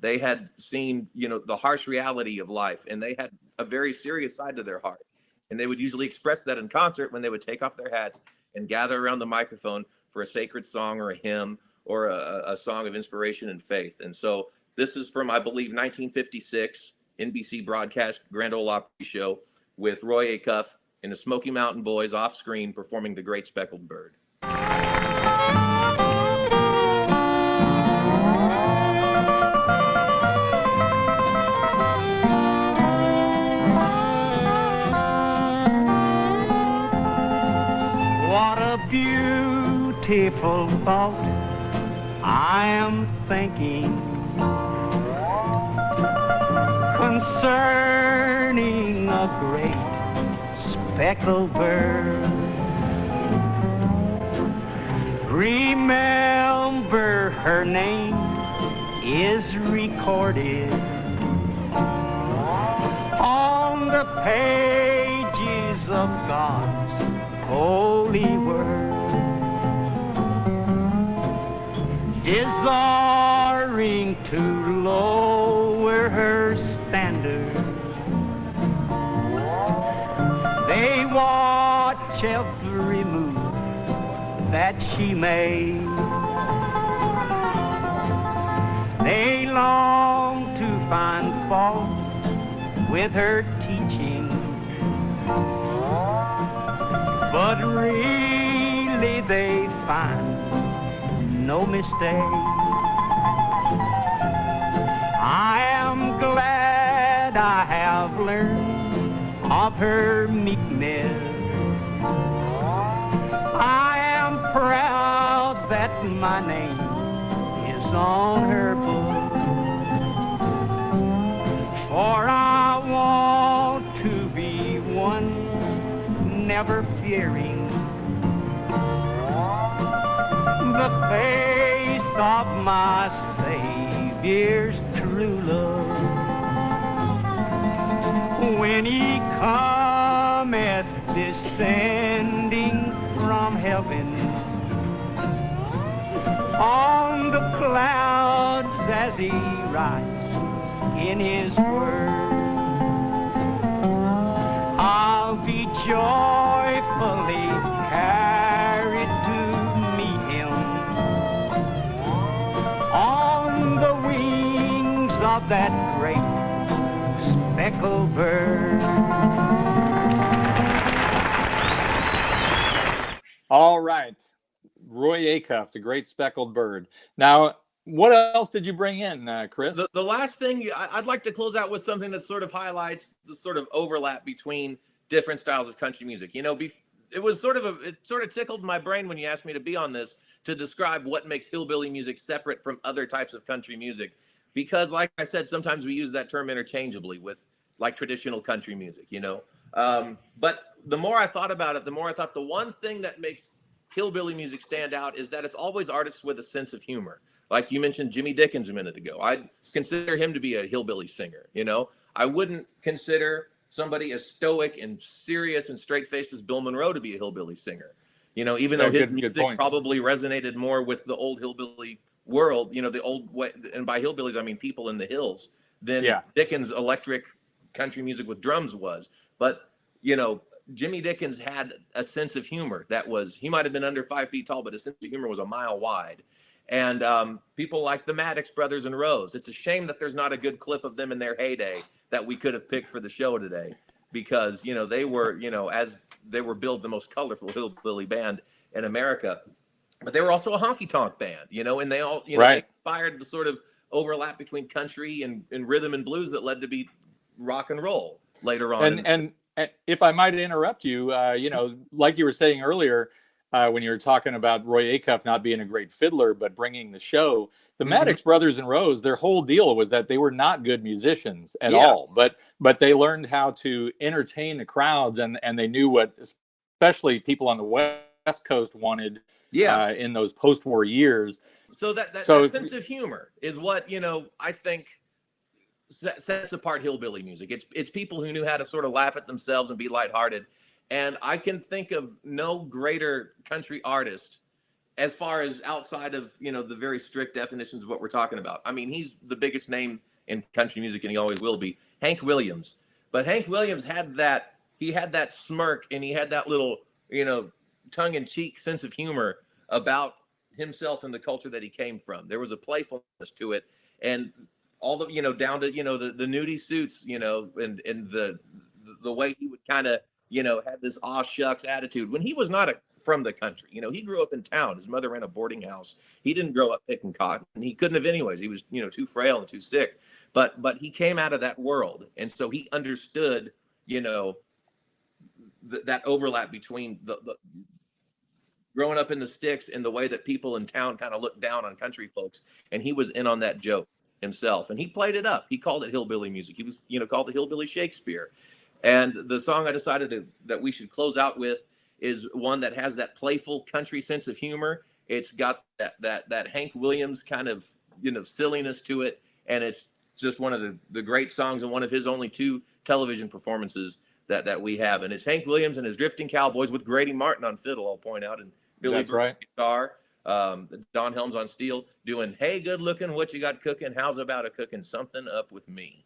They had seen, you know, the harsh reality of life, and they had a very serious side to their heart. And they would usually express that in concert when they would take off their hats and gather around the microphone for a sacred song or a hymn or a song of inspiration and faith. And so this is from, I believe, 1956. NBC broadcast Grand Ole Opry show with Roy Acuff and the Smoky Mountain Boys off screen performing The Great Speckled Bird. What a beautiful thought I am thinking concerning a great speckled bird. Remember, her name is recorded on the pages of God's holy word, desiring to lower her standard. They watch every move that she made. They long to find fault with her teaching, but really they find no mistake. I am glad I have learned of her meekness. I am proud that my name is on her book, for I want to be one never fearing the face of my Savior's true love. When he cometh descending from heaven on the clouds as he rides in his word, I'll be joyfully carried to meet him on the wings of that great speckled bird. All right. Roy Acuff, The Great Speckled Bird. Now, what else did you bring in, Chris? The last thing, I'd like to close out with something that sort of highlights the sort of overlap between different styles of country music. You know, it sort of tickled my brain when you asked me to be on this to describe what makes hillbilly music separate from other types of country music. Because, like I said, sometimes we use that term interchangeably with like traditional country music, you know. But the more I thought about it, the more I thought the one thing that makes hillbilly music stand out is that it's always artists with a sense of humor. Like you mentioned Jimmy Dickens a minute ago. I'd consider him to be a hillbilly singer, you know. I wouldn't consider somebody as stoic and serious and straight-faced as Bill Monroe to be a hillbilly singer. You know, even though his music probably resonated more with the old hillbilly world, you know, the old way, and by hillbillies, I mean people in the hills, than Dickens' electric country music with drums was. But, you know, Jimmy Dickens had a sense of humor that was, he might have been under 5 feet tall, but his sense of humor was a mile wide. And people like the Maddox brothers and Rose, it's a shame that there's not a good clip of them in their heyday that we could have picked for the show today, because, you know, they were, you know, as they were billed the most colorful hillbilly band in America, but they were also a honky tonk band, you know, and they all, you know, they inspired the sort of overlap between country and rhythm and blues that led to be rock and roll later on. And if I might interrupt you, you know, like you were saying earlier, when you were talking about Roy Acuff not being a great fiddler, but bringing the show, the Maddox brothers and Rose, their whole deal was that they were not good musicians at all, but they learned how to entertain the crowds, and they knew what, especially people on the West Coast wanted in those post-war years. So that sense of humor is what, you know, I think sets apart hillbilly music. It's people who knew how to sort of laugh at themselves and be lighthearted. And I can think of no greater country artist as far as outside of, the very strict definitions of what we're talking about. I mean, he's the biggest name in country music, and he always will be, Hank Williams. But Hank Williams had that smirk, and he had that little, tongue-in-cheek sense of humor about himself and the culture that he came from. There was a playfulness to it, and all the, down to, the nudie suits, and the way he would kind of, had this aw shucks attitude when he was not from the country. He grew up in town. His mother ran a boarding house. He didn't grow up picking cotton, and he couldn't have anyways. He was, too frail and too sick, but he came out of that world. And so he understood, that overlap between the growing up in the sticks and the way that people in town kind of look down on country folks. And he was in on that joke himself, and he played it up. He called it hillbilly music. He was, called the hillbilly Shakespeare. And the song I decided that we should close out with is one that has that playful country sense of humor. It's got that Hank Williams kind of, silliness to it. And it's just one of the great songs and one of his only 2 television performances that we have. And it's Hank Williams and his Drifting Cowboys with Grady Martin on fiddle, I'll point out, and Billy Burkhardt guitar, Don Helms on steel, doing, "Hey, good looking, what you got cooking? How's about a cooking something up with me?"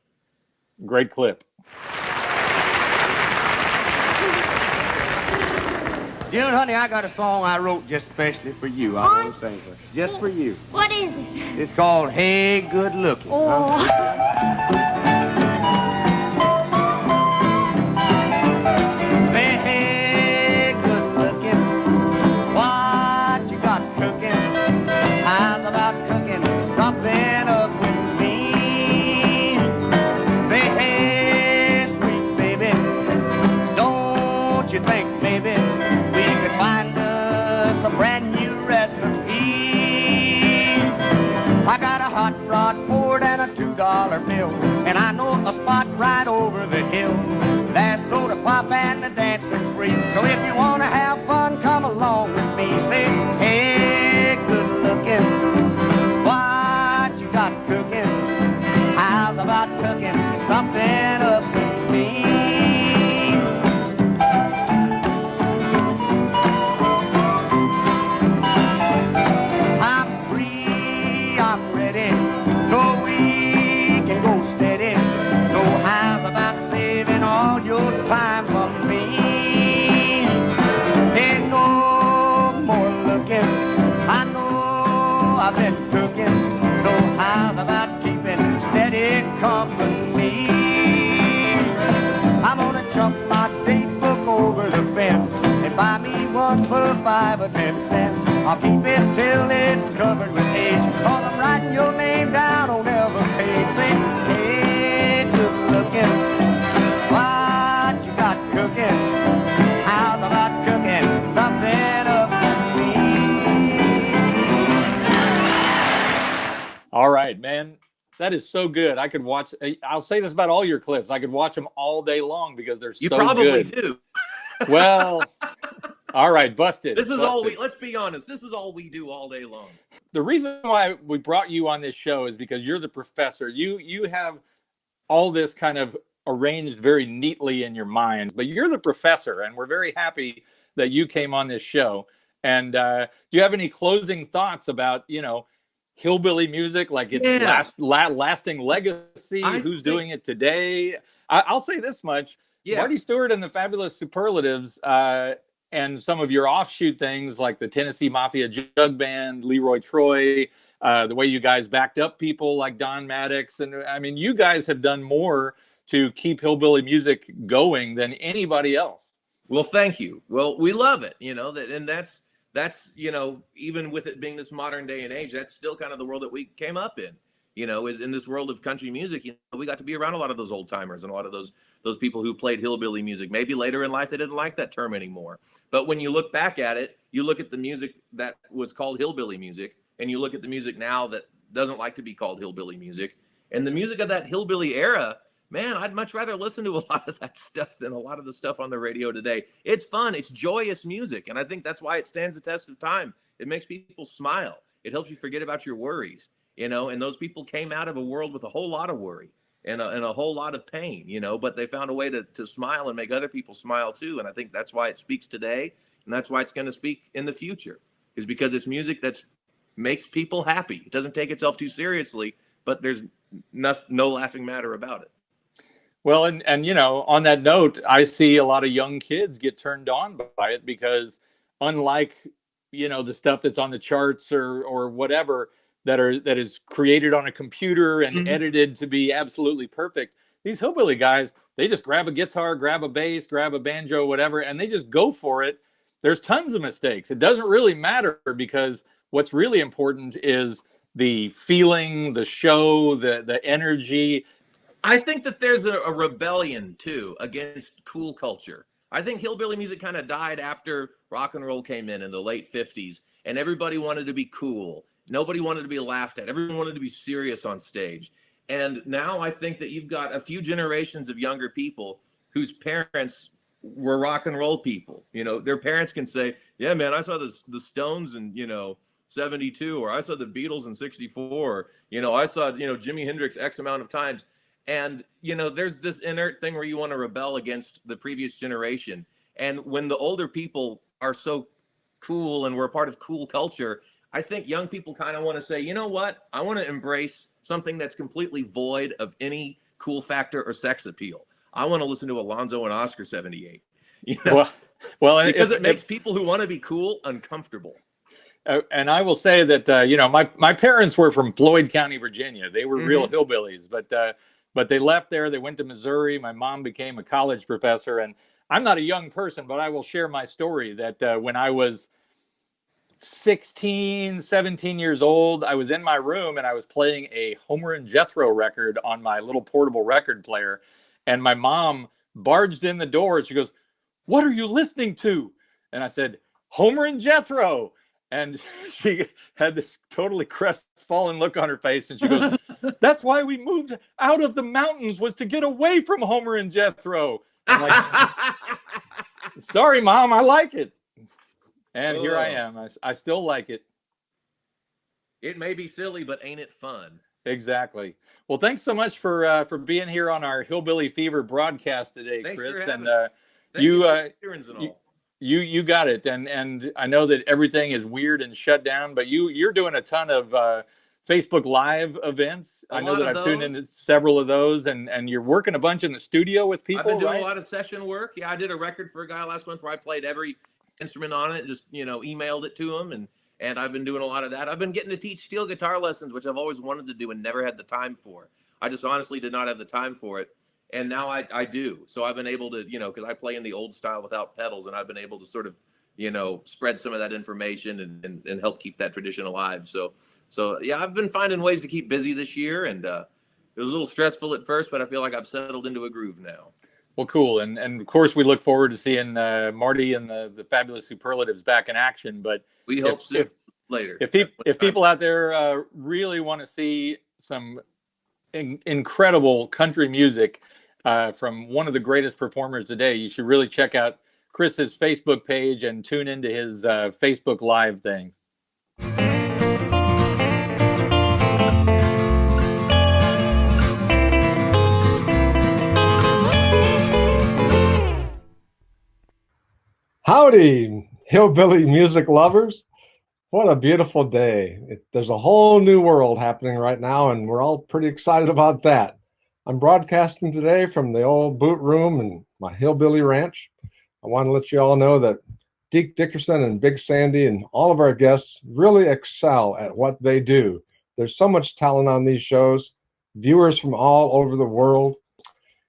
Great clip. June, honey, I got a song I wrote just especially for you. I want to sing for just for you. What is it? It's called "Hey, Good Looking." Oh. Say, hey, good looking, what you got cooking? How's about cooking something up with me? Say, hey, sweet baby, don't you think maybe we could find us a brand new recipe? I got a hot rod Ford and a $2 bill, and I know a spot right over the hill. There's soda pop and the dancing's free. So if you want to have fun, come along with me. Say, hey, good looking, what you got cooking? How's about cooking something up with me? I'm free, I'm ready, so we can go steady. So how's about saving all your time from me? Ain't no more looking, I know I've been cooking. So how's about keeping steady company? I'm gonna jump my date book over the fence and buy me one for 5 or 10 cents. I'll keep it till it's covered with age, 'cause I'm writing your name down on every page. Say, hey, good looking, what you got cooking? How's about cooking something up with me? All right, man. That is so good. I could watch. I'll say this about all your clips. I could watch them all day long because they're so good. You probably do. Well, all right, busted. This is all we, let's be honest, this is all we do all day long. The reason why we brought you on this show is because you're the professor. You have all this kind of arranged very neatly in your mind, but you're the professor, and we're very happy that you came on this show. And do you have any closing thoughts about, hillbilly music, like its lasting legacy? Who's doing it today? I'll say this much. Yeah. Marty Stewart and the Fabulous Superlatives, and some of your offshoot things like the Tennessee Mafia Jug Band, Leroy Troy, the way you guys backed up people like Don Maddox. And I mean, you guys have done more to keep hillbilly music going than anybody else. Well, thank you. Well, we love it, and that's, even with it being this modern day and age, that's still kind of the world that we came up in, is in this world of country music. We got to be around a lot of those old timers and a lot of those people who played hillbilly music. Maybe later in life, they didn't like that term anymore. But when you look back at it, you look at the music that was called hillbilly music, and you look at the music now that doesn't like to be called hillbilly music. And the music of that hillbilly era, man, I'd much rather listen to a lot of that stuff than a lot of the stuff on the radio today. It's fun. It's joyous music. And I think that's why it stands the test of time. It makes people smile. It helps you forget about your worries, and those people came out of a world with a whole lot of worry. and a whole lot of pain, you know, but they found a way to smile and make other people smile too. And I think that's why it speaks today. And that's why it's going to speak in the future, is because it's music that makes people happy. It doesn't take itself too seriously, but there's no laughing matter about it. Well, and you know, on that note, I see a lot of young kids get turned on by it because unlike, you know, the stuff that's on the charts or whatever that is created on a computer and edited to be absolutely perfect, these hillbilly guys, they just grab a guitar, grab a bass, grab a banjo, whatever, and they just go for it. There's tons of mistakes. It doesn't really matter because what's really important is the feeling, the show, the energy. I think that there's a rebellion too against cool culture. I think hillbilly music kind of died after rock and roll came in the late 50s, and everybody wanted to be cool. Nobody wanted to be laughed at. Everyone wanted to be serious on stage. And now I think that you've got a few generations of younger people whose parents were rock and roll people. You know, their parents can say, yeah, man, I saw the Stones in, you know, 72, or I saw the Beatles in 64. You know, I saw, you know, Jimi Hendrix X amount of times. And, you know, there's this inert thing where you want to rebel against the previous generation. And when the older people are so cool and we're a part of cool culture, I think young people kind of want to say, you know what? I want to embrace something that's completely void of any cool factor or sex appeal. I want to listen to Alonzo and Oscar 78. You know? Well, because it makes people who want to be cool uncomfortable. And I will say that, you know, my parents were from Floyd County, Virginia. They were real hillbillies, but they left there. They went to Missouri. My mom became a college professor. And I'm not a young person, but I will share my story that when I was 16, 17 years old, I was in my room and I was playing a Homer and Jethro record on my little portable record player. And my mom barged in the door and she goes, "What are you listening to?" And I said, "Homer and Jethro." And she had this totally crestfallen look on her face. And she goes, "That's why we moved out of the mountains, was to get away from Homer and Jethro." I'm like, "Sorry, Mom, I like it." And here I am. I still like it. It may be silly, but ain't it fun? Exactly. Well, thanks so much for being here on our Hillbilly Fever broadcast today, Thanks Chris. and you got it. And I know that everything is weird and shut down, but you're doing a ton of Facebook Live events. I know that I've tuned into several of those, and you're working a bunch in the studio with people. I've been doing a lot of session work. Yeah, I did a record for a guy last month where I played every instrument on it and just, you know, emailed it to him, and I've been doing a lot of that. I've been getting to teach steel guitar lessons, which I've always wanted to do and never had the time for. I just honestly did not have the time for it. And now I do. So I've been able to, you know, because I play in the old style without pedals, and I've been able to sort of, you know, spread some of that information and help keep that tradition alive. So yeah, I've been finding ways to keep busy this year, and it was a little stressful at first, but I feel like I've settled into a groove now. Well, cool. And of course, we look forward to seeing Marty and the Fabulous Superlatives back in action. But we hope later. If people out there really want to see some incredible country music from one of the greatest performers today, you should really check out Chris's Facebook page and tune into his Facebook Live thing. Howdy, hillbilly music lovers. What a beautiful day. There's a whole new world happening right now, and we're all pretty excited about that. I'm broadcasting today from the old boot room in my hillbilly ranch. I want to let you all know that Deke, Dickerson, and Big Sandy and all of our guests really excel at what they do. There's so much talent on these shows, viewers from all over the world.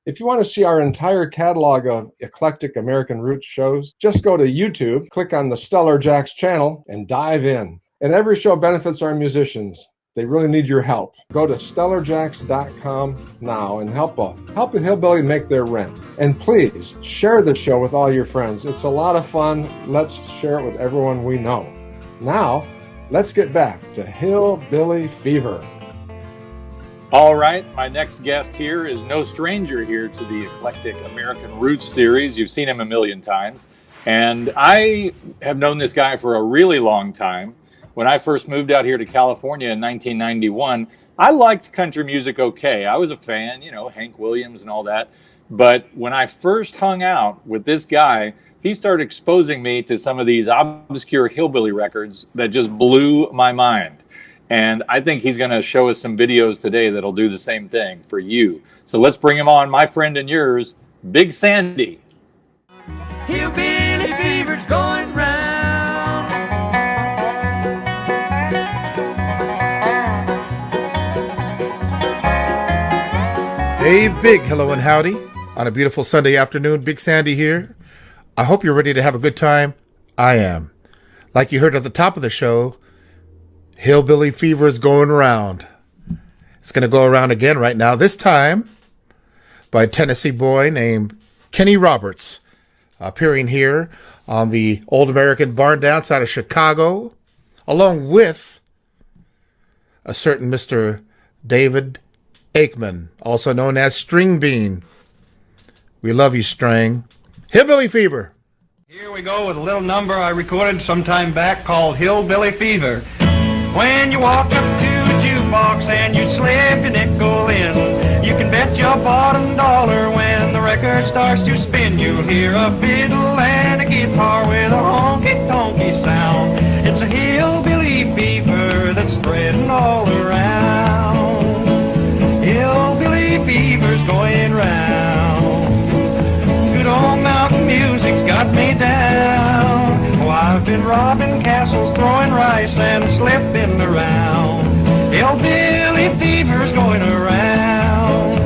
If you want to see our entire catalog of eclectic American roots shows, just go to YouTube, click on the StellarJAX channel, and dive in. And every show benefits our musicians. They really need your help. Go to StellarJAX.com now and help a hillbilly make their rent. And please share the show with all your friends. It's a lot of fun. Let's share it with everyone we know. Now, let's get back to Hillbilly Fever. All right, my next guest here is no stranger here to the Eclectic American Roots series. You've seen him a million times. And I have known this guy for a really long time. When I first moved out here to California in 1991, I liked country music okay. I was a fan, you know, Hank Williams and all that. But when I first hung out with this guy, he started exposing me to some of these obscure hillbilly records that just blew my mind. And I think he's going to show us some videos today that'll do the same thing for you. So let's bring him on, my friend and yours, Big Sandy. Hillbilly fever's going round. Hey, Big, hello and howdy. On a beautiful Sunday afternoon, Big Sandy here. I hope you're ready to have a good time. I am. Like you heard at the top of the show, Hillbilly Fever is going around. It's going to go around again right now, this time by a Tennessee boy named Kenny Roberts, appearing here on the Old American Barn Dance out of Chicago, along with a certain Mr. David Aikman, also known as String Bean. We love you, String. Hillbilly Fever. Here we go with a little number I recorded some time back called Hillbilly Fever. When you walk up to a jukebox and you slip your nickel in, you can bet your bottom dollar when the record starts to spin, you'll hear a fiddle and a guitar with a honky-tonky sound. It's a hillbilly fever that's spreading all around. Hillbilly fever's going round. Good old mountain music's got me down. Oh, I've been robbing castles, throwing rice and slipping around. Hillbilly fever's going around.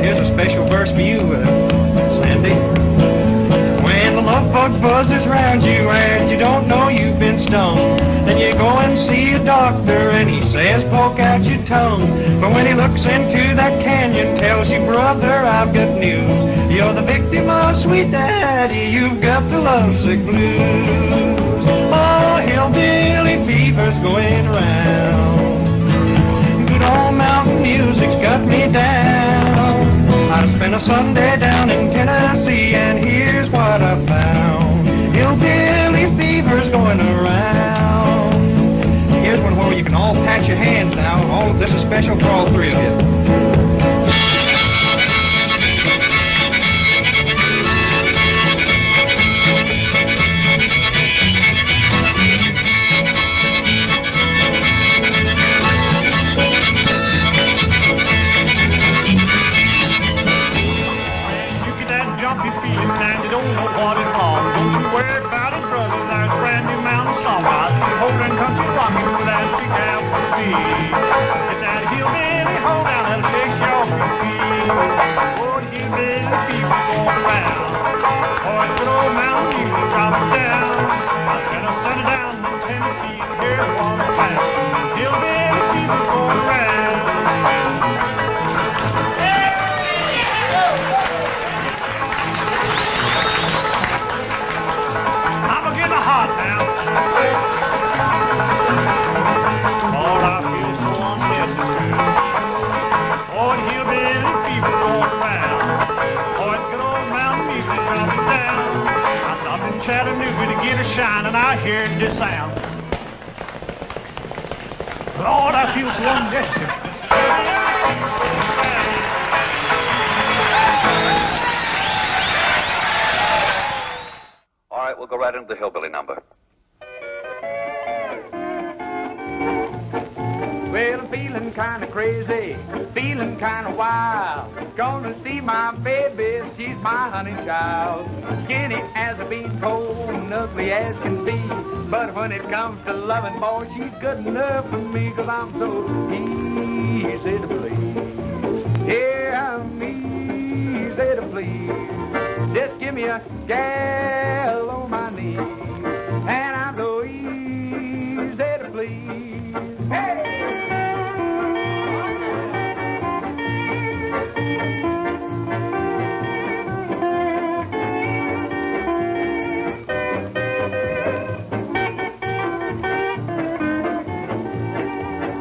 Here's a special verse for you, Sandy. When the love bug buzzes round you and you don't know you've been stung, then you go and see a doctor and he says poke out your tongue. But when he looks into that canyon, tells you, brother, I've got news. You're the victim of sweet daddy, you've got the lovesick blues. Oh, hillbilly fever's going round. Good old mountain music's got me down. I spent a Sunday down in Tennessee and here's what I found. Hillbilly fever's going around. Here's one where you can all pat your hands now. All this is special for all three of you. And you don't know what is wrong. Don't you worry about it, brother. There's a brand new mountain song. I'll be holding country rocking with that big apple tree. Get that hillbilly hold down and shake your feet. Oh, the hillbilly fever going around. Oh, it's good old mountain music dropping down. I'm gonna set it down in Tennessee and hear it on the town. Hillbilly fever going around. Hot now. All I feel so unnecessary. Oh, the hillbilly fever going around. Oh, it's good old mountain music dropping down. I stopped in Chattanooga to get a shine and I heard this sound. Lord, I feel so unnecessary. All right, we'll go right into the hillbilly number. Well, I'm feeling kind of crazy, feeling kind of wild. Gonna see my baby, she's my honey child. Skinny as a beanpole and ugly as can be. But when it comes to loving, boy, she's good enough for me. Cause I'm so easy to please. Yeah, I'm easy to please. Just give me a gal on my knee, and I'm so easy to please. Hey!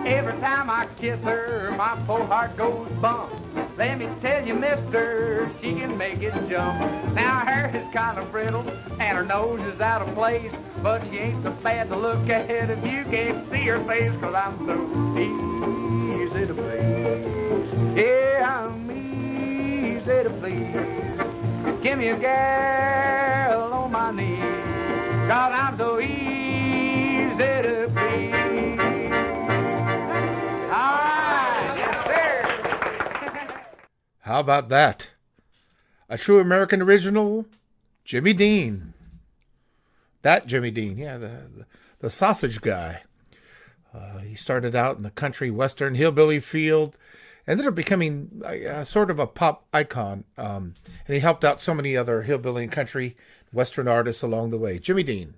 Every time I kiss her, my poor heart goes bump. Let me tell you, mister, she can make it jump. Now her hair is kind of brittle and her nose is out of place, but she ain't so bad to look at if you can't see her face, 'cause I'm so easy to please. Yeah, I'm easy to please. Give me a girl on my knee, 'cause I'm so easy to please. All right, yes, sir. How about that? A true American original, Jimmy Dean. That Jimmy Dean, yeah, the sausage guy. He started out in the country western hillbilly field, ended up becoming sort of a pop icon, and he helped out so many other hillbilly and country western artists along the way. Jimmy Dean.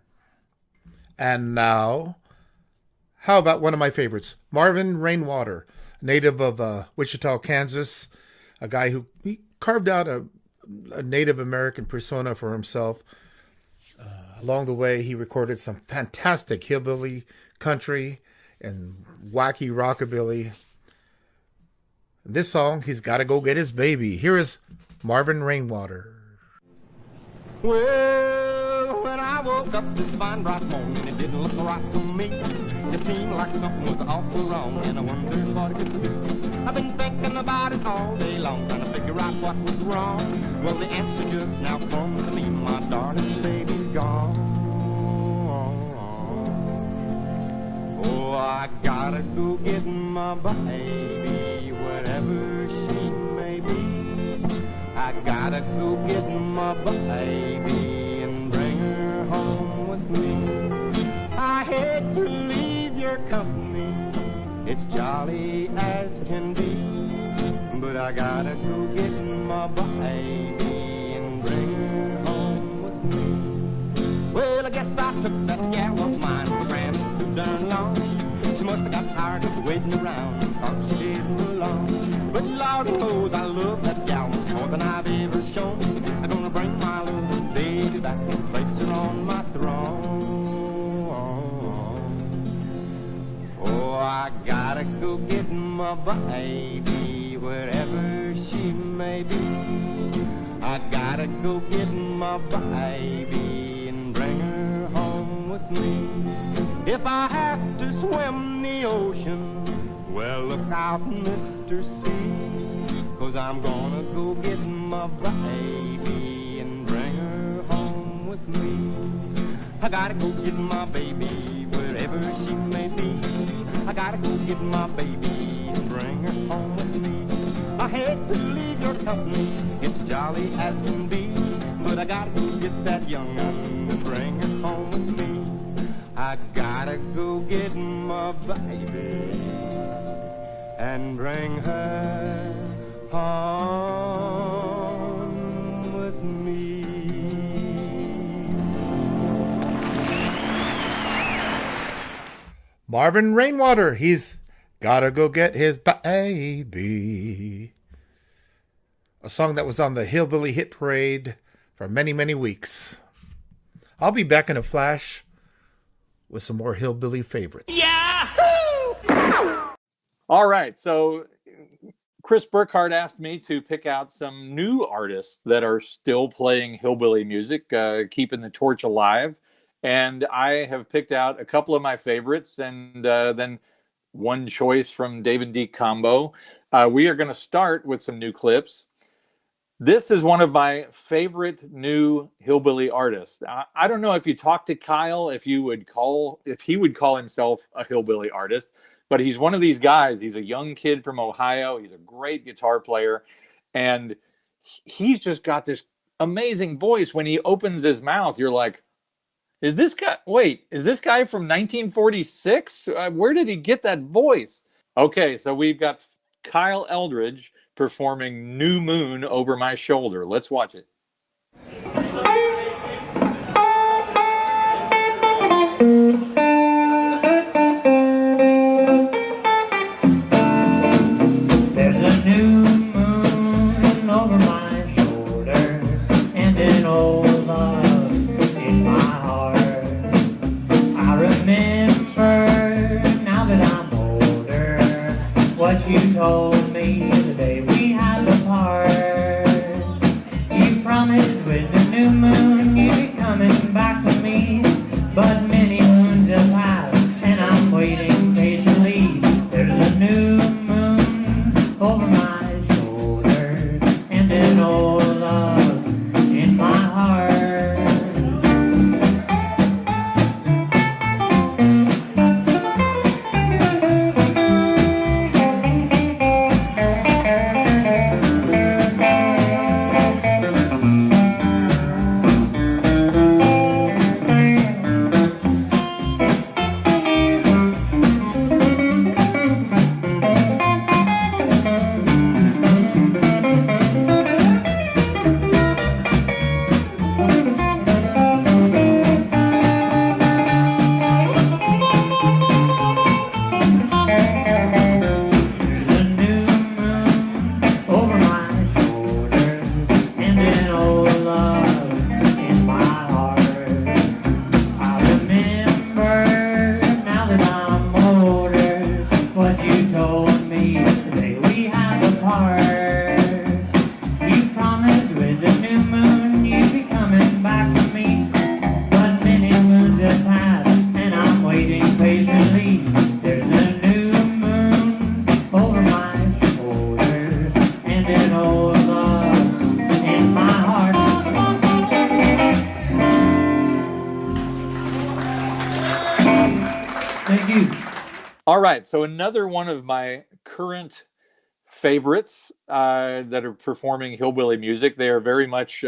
And now, how about one of my favorites, Marvin Rainwater, native of Wichita, Kansas, a guy who he carved out a Native American persona for himself. Along the way, he recorded some fantastic hillbilly country and wacky rockabilly. This song, He's Gotta Go Get His Baby. Here is Marvin Rainwater. Well, when I woke up this fine bright morning, it didn't look right to me. It seemed like something was awful wrong, and I wondered what it could do. I've been thinking about it all day long, trying to figure out what was wrong. Well, the answer just now comes to me, my darling baby's gone. Oh, I gotta go get my baby, wherever she may be. I gotta go get my baby and bring her home with me. I hate to leave your company, it's jolly as can be, but I gotta go get my baby and bring her home with me. Well, I guess I took that gal of mine for granted too darn long. She must have got tired of waiting around and thought she didn't belong. But Lord knows I love that gal more than I've ever shown. I'm gonna bring my little baby back and place her on my throne. Oh, I gotta go get my baby, wherever she may be. I gotta go get my baby and bring her home with me. If I have to swim the ocean, well, look out, Mr. Sea, 'cause I'm gonna go get my baby and bring her home with me. I gotta go get my baby, wherever she may be. I gotta go get my baby and bring her home with me. I hate to leave your company, it's jolly as can be, but I gotta go get that young one and bring her home with me. I gotta go get my baby and bring her home with me. Marvin Rainwater, he's gotta go get his baby. A song that was on the Hillbilly Hit Parade for many, many weeks. I'll be back in a flash with some more hillbilly favorites. Yahoo! All right, so Chris Burkhardt asked me to pick out some new artists that are still playing hillbilly music, keeping the torch alive. And I have picked out a couple of my favorites and then one choice from Dave and Deke combo. We are going to start with some new clips. This is one of my favorite new hillbilly artists. I don't know if you talk to Kyle, if he would call himself a hillbilly artist, but he's one of these guys. He's a young kid from Ohio. He's a great guitar player, and he's just got this amazing voice. When he opens his mouth, you're like, is this guy from 1946? Where did he get that voice? Okay, so we've got Kyle Eldridge performing New Moon Over My Shoulder. Let's watch it. There's a new moon over my shoulder and an old love in my heart. I remember now that I'm older what you told me the day we had the you. All right, so another one of my current favorites that are performing hillbilly music. They are very much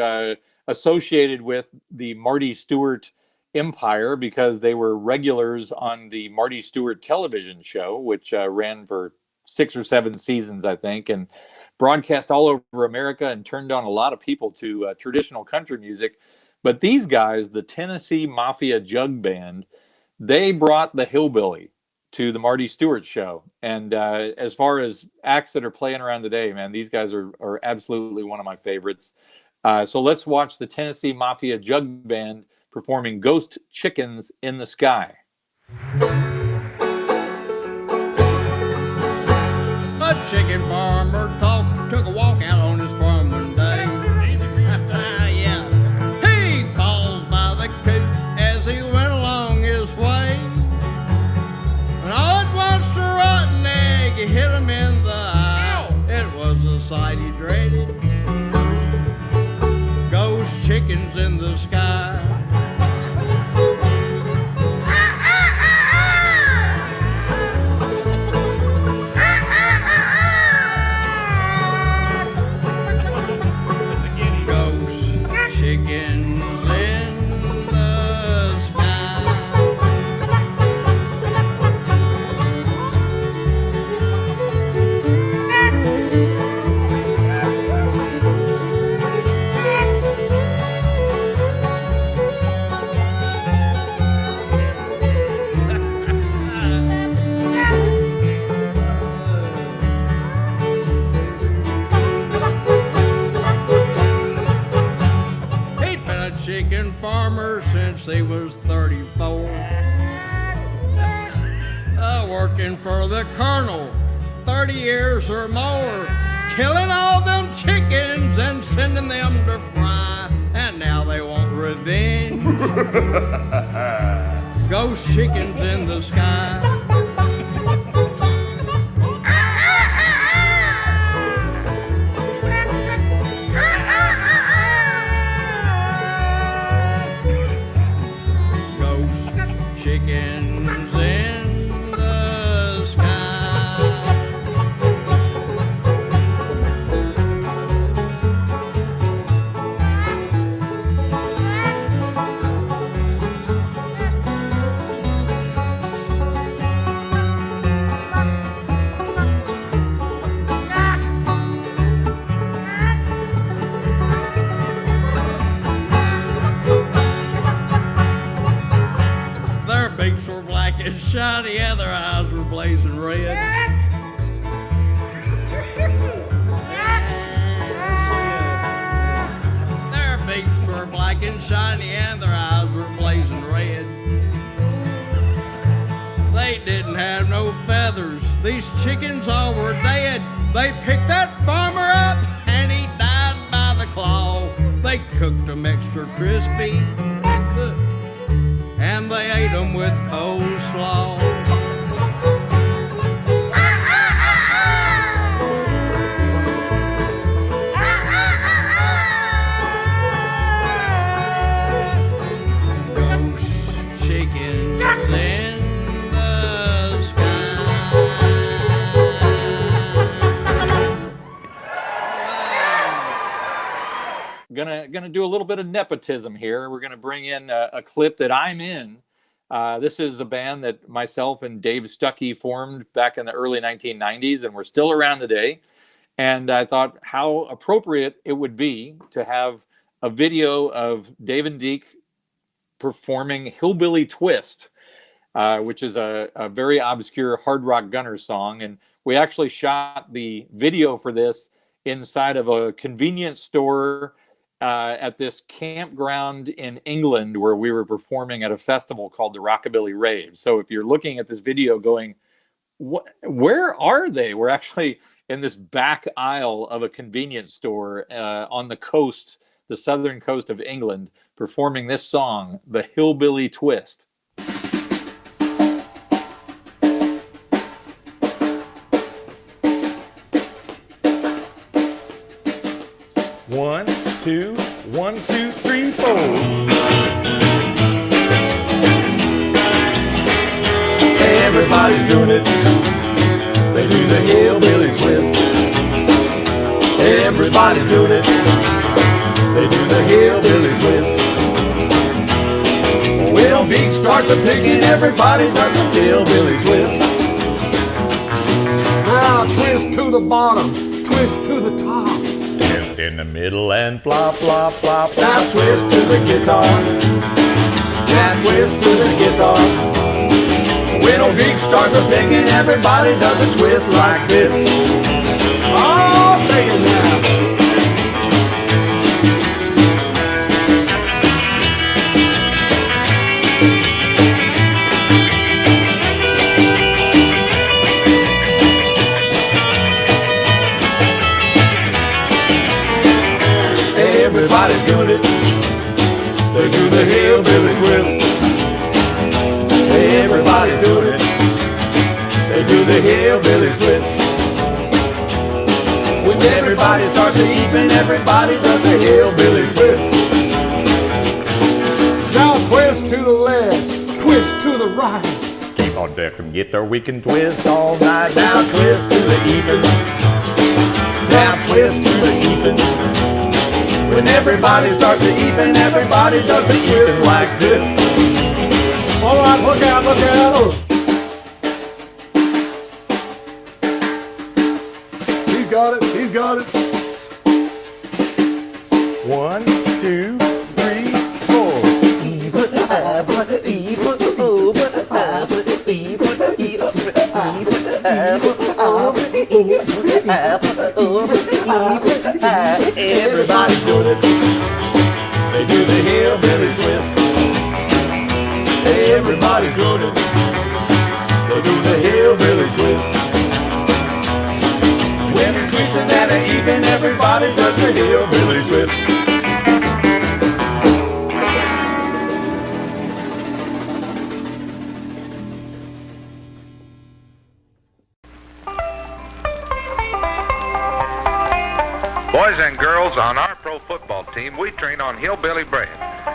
associated with the Marty Stewart empire because they were regulars on the Marty Stewart television show, which ran for 6 or 7 seasons, I think, and broadcast all over America and turned on a lot of people to traditional country music. But these guys, the Tennessee Mafia Jug Band, they brought the hillbilly to the Marty Stewart show. And as far as acts that are playing around today, man, these guys are absolutely one of my favorites. So let's watch the Tennessee Mafia Jug Band performing Ghost Chickens in the Sky. A chicken farmer took a walk out on his farm one day. Yeah. He paused by the coop as he went along his way. And all at once the rotten egg hit him in the eye. It was a sight he dreaded. Ghost chickens in the sky. Chicken farmer since he was 34, working for the colonel 30 years or more, killing all them chickens and sending them to fry, and now they want revenge. Ghost chickens in the sky. Chickens in the sky. And shiny, yeah, their eyes were blazing red. Their beaks were black and shiny, and their eyes were blazing red. They didn't have no feathers. These chickens all were dead. They picked that farmer up, and he died by the claw. They cooked them extra crispy, and they ate them with coleslaw. Ghost chickens in the sky. Gonna do a little bit of nepotism here. We're gonna bring in a clip that I'm in. This is a band that myself and Dave Stuckey formed back in the early 1990s, and we're still around today. And I thought how appropriate it would be to have a video of Dave and Deke performing Hillbilly Twist, which is a very obscure hard rock gunner song. And we actually shot the video for this inside of a convenience store at this campground in England where we were performing at a festival called the Rockabilly Rave. So if you're looking at this video going, where are they? We're actually in this back aisle of a convenience store on the coast, the southern coast of England, performing this song, the Hillbilly Twist. One, two, 1, 2, 3, 4. Everybody's doing it. They do the hillbilly twist. Everybody's doing it. They do the hillbilly twist. Well, Deke starts a picking, everybody does the hillbilly twist. Now twist to the bottom, twist to the top. Twist in the middle and flop, flop, flop. Now twist to the guitar. Now twist to the guitar. When old Deke starts a picking, everybody does a twist like this. Oh, take it now. Everybody's doing it. They do the hillbilly twist. Everybody's doing it. They do the hillbilly twist. When everybody starts to even, everybody does the hillbilly twist. Now twist to the left, twist to the right. Keep on deck and get there, we can twist all night. Now twist to the even. Now twist to the even. When everybody starts to even, everybody does a twist like this. All right, look out, look out. He's got it, he's got it. 1, 2, 3, 4. Everybody's doing it. They do the hillbilly twist. Everybody's doing it. They do the hillbilly twist. When you're twisting at an even, everybody does the hillbilly twist. Boys and girls, on our pro football team, we train on hillbilly bread.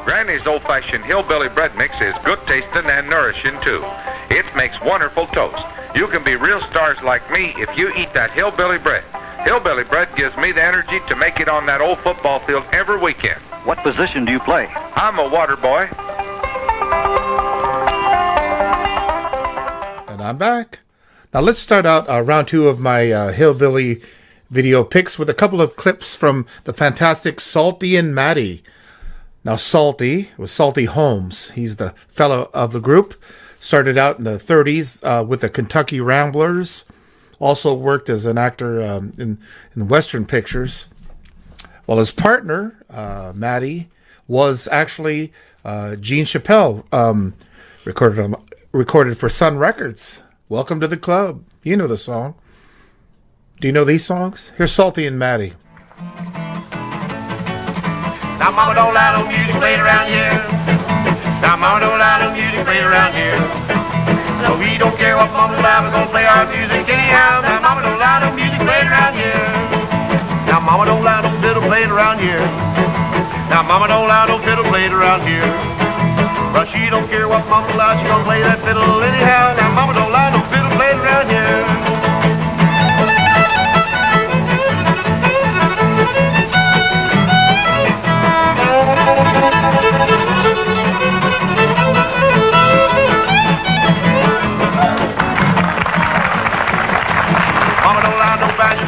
Granny's old-fashioned hillbilly bread mix is good tasting and nourishing too. It makes wonderful toast. You can be real stars like me if you eat that hillbilly bread. Hillbilly bread gives me the energy to make it on that old football field every weekend. What position do you play? I'm a water boy. And I'm back. Now let's start out round two of my hillbilly video picks with a couple of clips from the fantastic Salty and Matty. Now Salty was Salty Holmes. He's the fellow of the group. Started out in the 30s with the Kentucky Ramblers. Also worked as an actor in Western pictures. Well, his partner, Matty, was actually Gene Chappelle, recorded for Sun Records. Welcome to the club. You know the song. Do you know these songs? Here's Salty and Matty. Now mama don't allow no music played around here. Now mama don't allow no music played around here. No, we don't care what mama allow, we're gonna play our music anyhow. Now mama don't allow no music played around here. Now mama don't allow no fiddle played around here. Now mama don't allow no fiddle played around here. But she don't care what mama allows, she gonna play that fiddle anyhow. Now mama don't allow no fiddle played around here.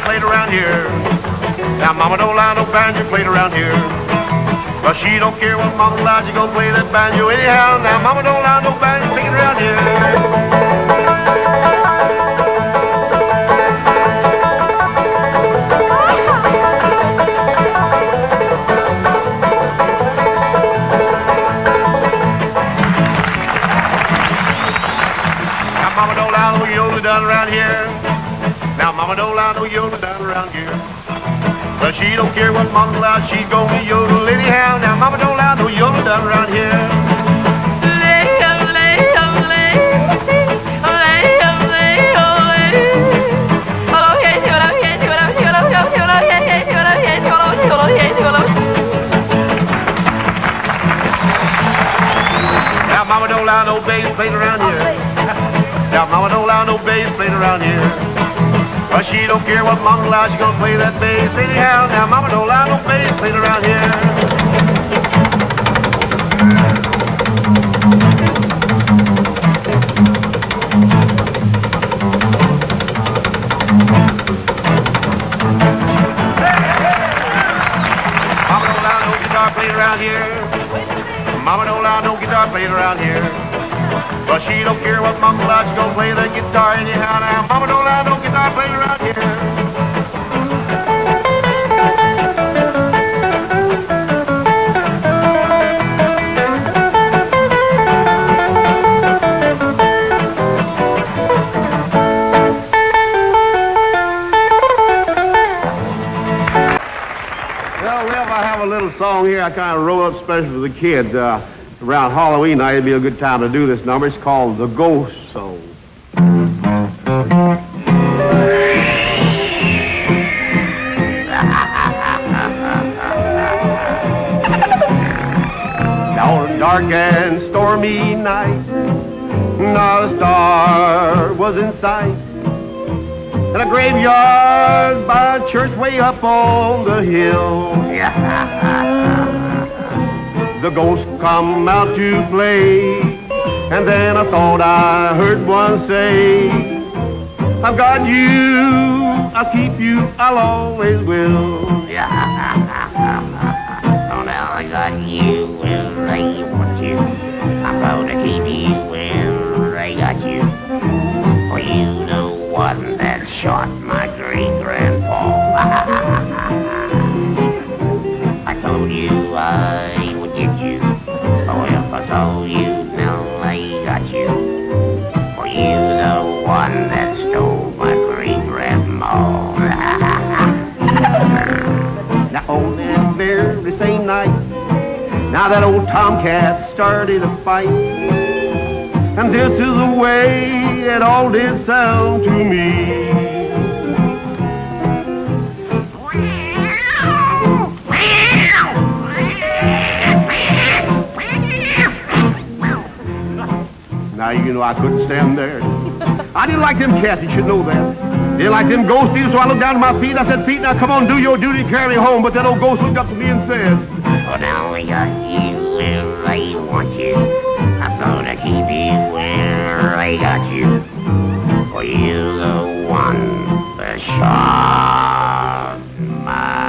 Played around here. Now mama don't allow no banjo played around here. But she don't care what mama allows, you gonna play that banjo anyhow. Now mama don't allow no banjo played around here. Now mama don't allow no yodeling done around here. Now mama don't allow no yodeling down around here. But she don't care what mama allows, she's gonna yodel anyhow. Now mama don't allow no yodeling down around here. Now mama don't allow no bass played around here. Now mama don't allow no bass played around here. But she don't care what Mama allows, she gonna play that bass anyhow. Now Mama don't allow no bass played around here. Played around here. Mama don't allow no guitar played around here. But she don't care what Mama allows, she gonna play the guitar anyhow. Now Mama don't allow no guitar played around here. A little song here I kind of wrote up special for the kids. Around Halloween night, it'd be a good time to do this number. It's called The Ghost Song. On a dark and stormy night, not a star was in sight. In a graveyard by a church way up on the hill. The ghosts come out to play, and then I thought I heard one say, I've got you, I'll keep you, I'll always will. Oh, now I got you, well, I want you. I'm gonna keep you, well, I got you. For you the one that shot my great-grandpa. I told you I would get you. Oh, if I told you, now I got you. For you the one that stole my great-grandma. Now on that very same night, now that old tomcat started a fight. And this is the way it all did sound to me. Now, you know, I couldn't stand there. I didn't like them cats, you should know that. Didn't like them ghosts either, so I looked down at my feet. I said, Pete, now come on, do your duty, carry me home. But that old ghost looked up to me and said, oh, now I got you where I want you. I'm gonna keep you where I got you. For you the one that shot my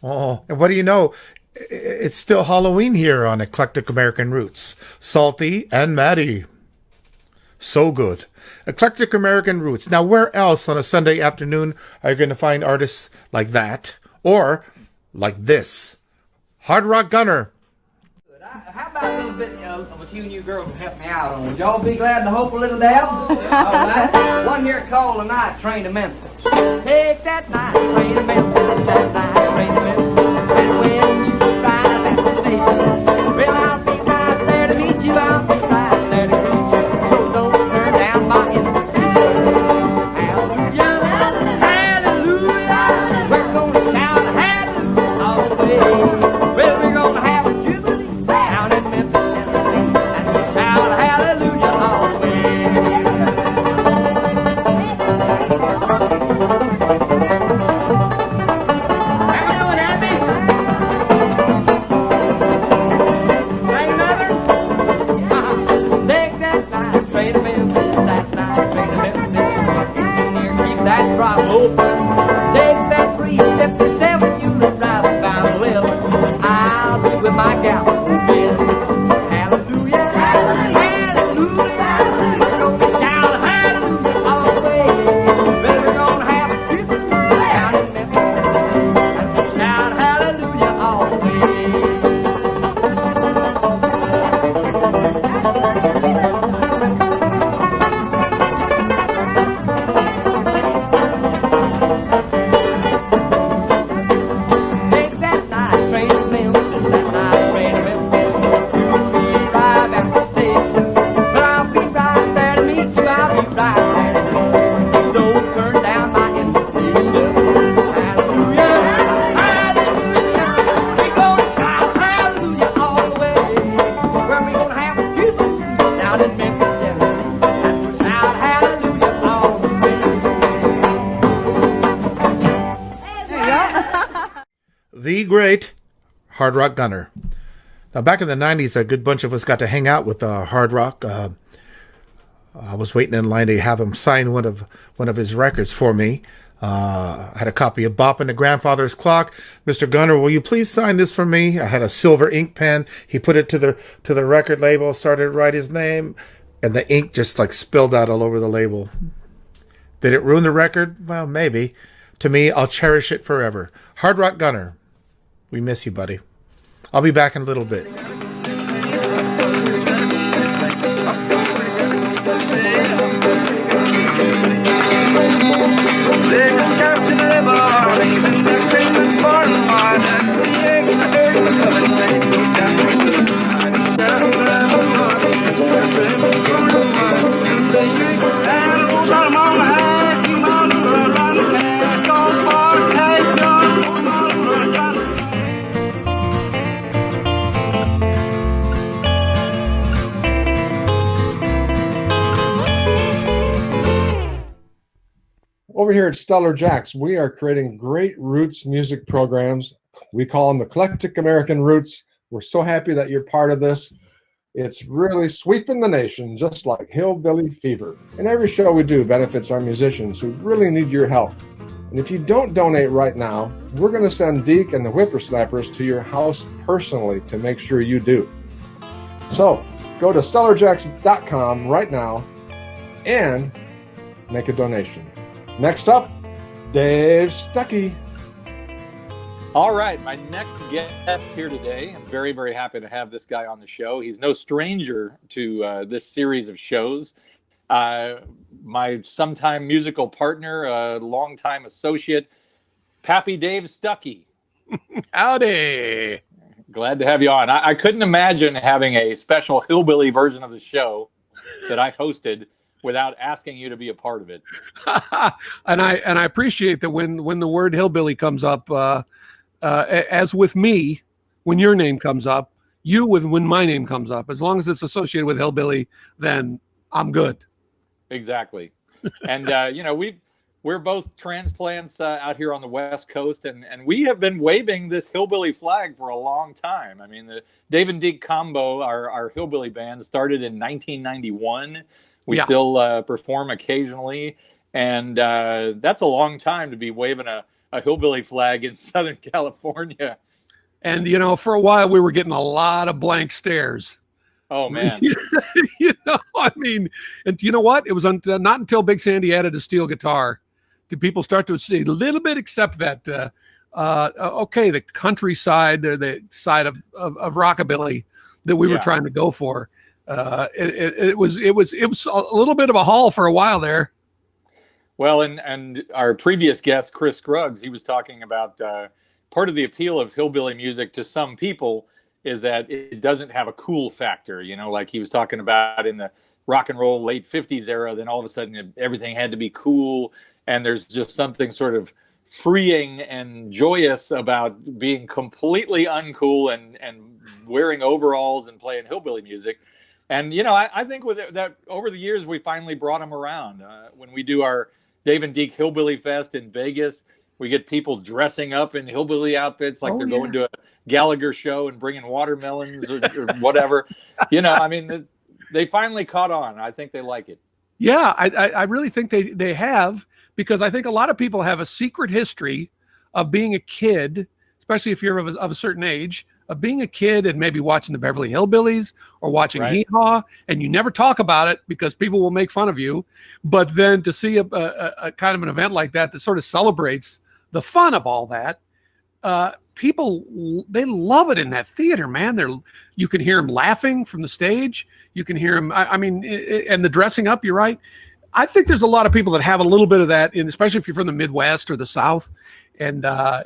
Oh, and what do you know? It's still Halloween here on Eclectic American Roots. Salty and Maddie. So good. Eclectic American Roots. Now, where else on a Sunday afternoon are you going to find artists like that? Or like this? Hard Rock Gunner. How about a little bit of a few new girls to help me out on? Would y'all be glad to hope a little dab? All right. One here called The Night Train to Memphis. Take that night train to Memphis, that night train to Memphis. And when you arrive at the station, well, I'll be right there to meet you. I'll be right there to greet you. So don't turn down my invitation. Hallelujah, hallelujah. We're gonna shout hallelujah all the way. Well, we're gonna have a jubilee down in Memphis, Tennessee, and we'll shout hallelujah all the way. The great Hard Rock Gunner. Now, back in the 90s, a good bunch of us got to hang out with Hard Rock. I was waiting in line to have him sign one of his records for me. I had a copy of Bop and the Grandfather's Clock. Mr. Gunner, will you please sign this for me? I had a silver ink pen. He put it to the record label, started to write his name, and the ink just like spilled out all over the label. Did it ruin the record? Well, maybe. To me, I'll cherish it forever. Hard Rock Gunner, we miss you, buddy. I'll be back in a little bit. Over here at StellarJAX, we are creating great roots music programs. We call them Eclectic American Roots. We're so happy that you're part of this. It's really sweeping the nation, just like Hillbilly Fever. And every show we do benefits our musicians who really need your help. And if you don't donate right now, we're going to send Deke and the Whippersnappers to your house personally to make sure you do. So go to StellarJAX.com right now and make a donation. Next up, Dave Stuckey. All right, my next guest here today, I'm very, very happy to have this guy on the show. He's no stranger to this series of shows. My sometime musical partner, longtime associate, Pappy Dave Stuckey. Howdy. Glad to have you on. I couldn't imagine having a special hillbilly version of the show that I hosted without asking you to be a part of it. And I appreciate that when the word hillbilly comes up, as with me, when your name comes up, when my name comes up, as long as it's associated with hillbilly, then I'm good. Exactly. And, we're both transplants out here on the West Coast, and we have been waving this hillbilly flag for a long time. I mean, the Dave and Deke combo, our hillbilly band, started in 1991. We still perform occasionally, and that's a long time to be waving a hillbilly flag in Southern California. And, for a while, we were getting a lot of blank stares. Oh, man. And you know what? It was not until Big Sandy added a steel guitar did people start to see a little bit accept that, the countryside, the side of rockabilly that we were trying to go for. It was a little bit of a haul for a while there. Well, and our previous guest, Chris Scruggs, he was talking about part of the appeal of hillbilly music to some people is that it doesn't have a cool factor, like he was talking about in the rock and roll late 50s era, then all of a sudden everything had to be cool. And there's just something sort of freeing and joyous about being completely uncool and wearing overalls and playing hillbilly music. And, I think with that over the years, we finally brought them around. When we do our Dave and Deke Hillbilly Fest in Vegas, we get people dressing up in hillbilly outfits like they're going to a Gallagher show and bringing watermelons or whatever. They finally caught on. I think they like it. Yeah, I really think they have, because I think a lot of people have a secret history of being a kid, especially if you're of a certain age, of being a kid and maybe watching the Beverly Hillbillies or watching Hee Haw, and you never talk about it because people will make fun of you. But then to see a kind of an event like that sort of celebrates the fun of all that, people, they love it in that theater, man. You can hear them laughing from the stage. You can hear them. And the dressing up. You're right. I think there's a lot of people that have a little bit of that, especially if you're from the Midwest or the South, and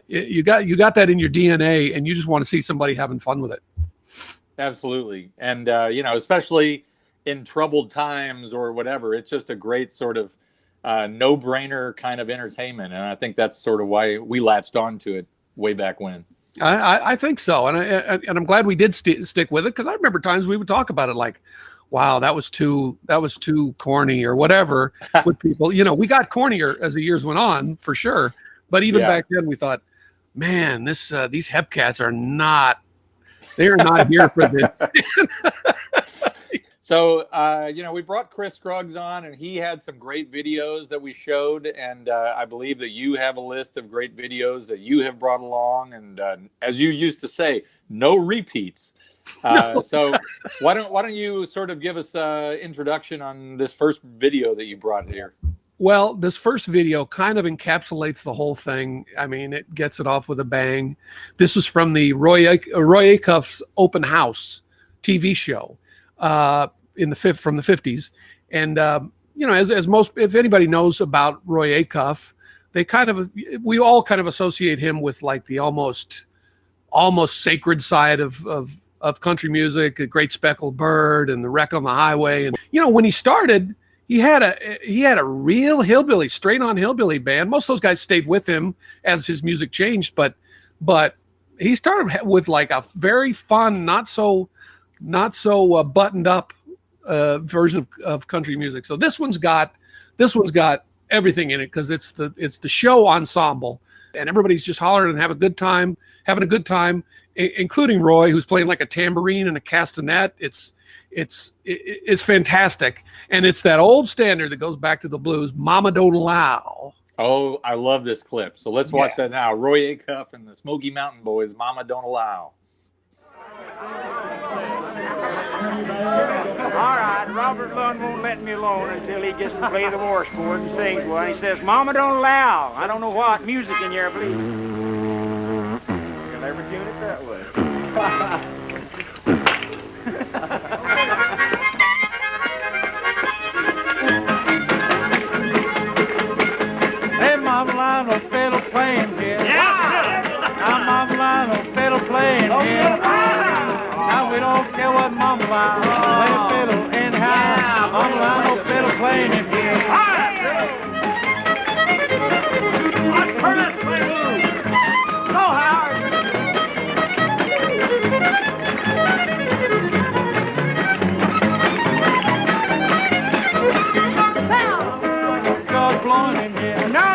you got that in your DNA, and you just want to see somebody having fun with it. Absolutely, and especially in troubled times or whatever, it's just a great sort of no-brainer kind of entertainment, and I think that's sort of why we latched onto it way back when. I think so, and I'm glad we did stick with it, because I remember times we would talk about it like, wow, that was too corny or whatever with people. We got cornier as the years went on, for sure. But even back then we thought, man, these Hepcats are not here for this. So, we brought Chris Scruggs on, and he had some great videos that we showed. And I believe that you have a list of great videos that you have brought along. And as you used to say, no repeats. So why don't you sort of give us an introduction on this first video that you brought here? Well, this first video kind of encapsulates the whole thing. I mean, it gets it off with a bang. This is from the Roy Acuff's Open House TV show from the 50s. And, if anybody knows about Roy Acuff, we all kind of associate him with like the almost sacred side of country music, A Great Speckled Bird and The Wreck on the Highway. And, when he started, he had a real hillbilly, straight on hillbilly band. Most of those guys stayed with him as his music changed, but he started with like a very fun, not so buttoned up version of country music. So this one's got everything in it because it's the show ensemble, and everybody's just hollering and having a good time, including Roy, who's playing like a tambourine and a castanet. It's fantastic, and it's that old standard that goes back to the blues, "Mama Don't Allow." Oh, I love this clip. So let's watch that now. Roy Acuff and the Smoky Mountain Boys, "Mama Don't Allow." All right, Robert Lund won't let me alone until he gets to play the war sport and sings one. He says, "Mama don't allow." I don't know what music in here, I believe. You'll never tune it that way. Hey, Mama Lionel, fiddle playing here. Now, Mama Lionel, fiddle playing here. Now we don't care what Mama Lionel play fiddle anyhow. Mama Lionel fiddle playing in here. Turn that play loose. Go, Howard. Jug blowing in here. No.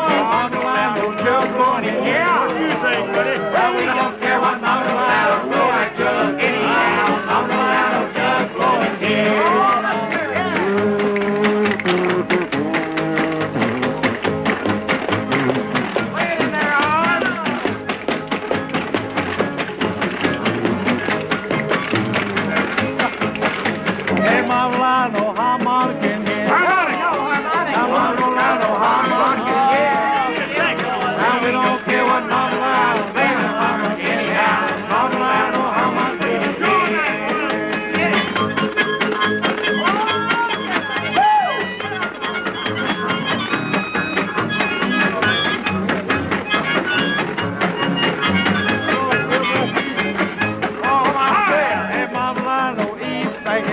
Mama Lionel jug blowing in here. You say, buddy. Well, we don't care what Mama Lionel blow that jug anyhow. Mama Lionel jug blowing here.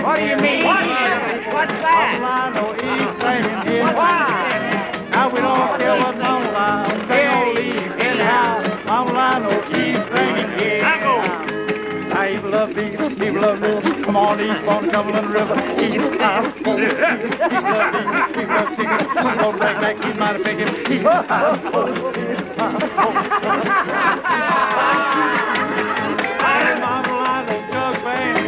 What do you mean? What's that? Now we don't care what Mama Lionel say or leave in the house. Mama Lionel keeps singing here. Now people love Deke, people love Lewis. Come on, east on the Cumberland River. East house. People love Deke, people love chicken. Come back, he's mighty picking. East house. Mama Lionel jug band.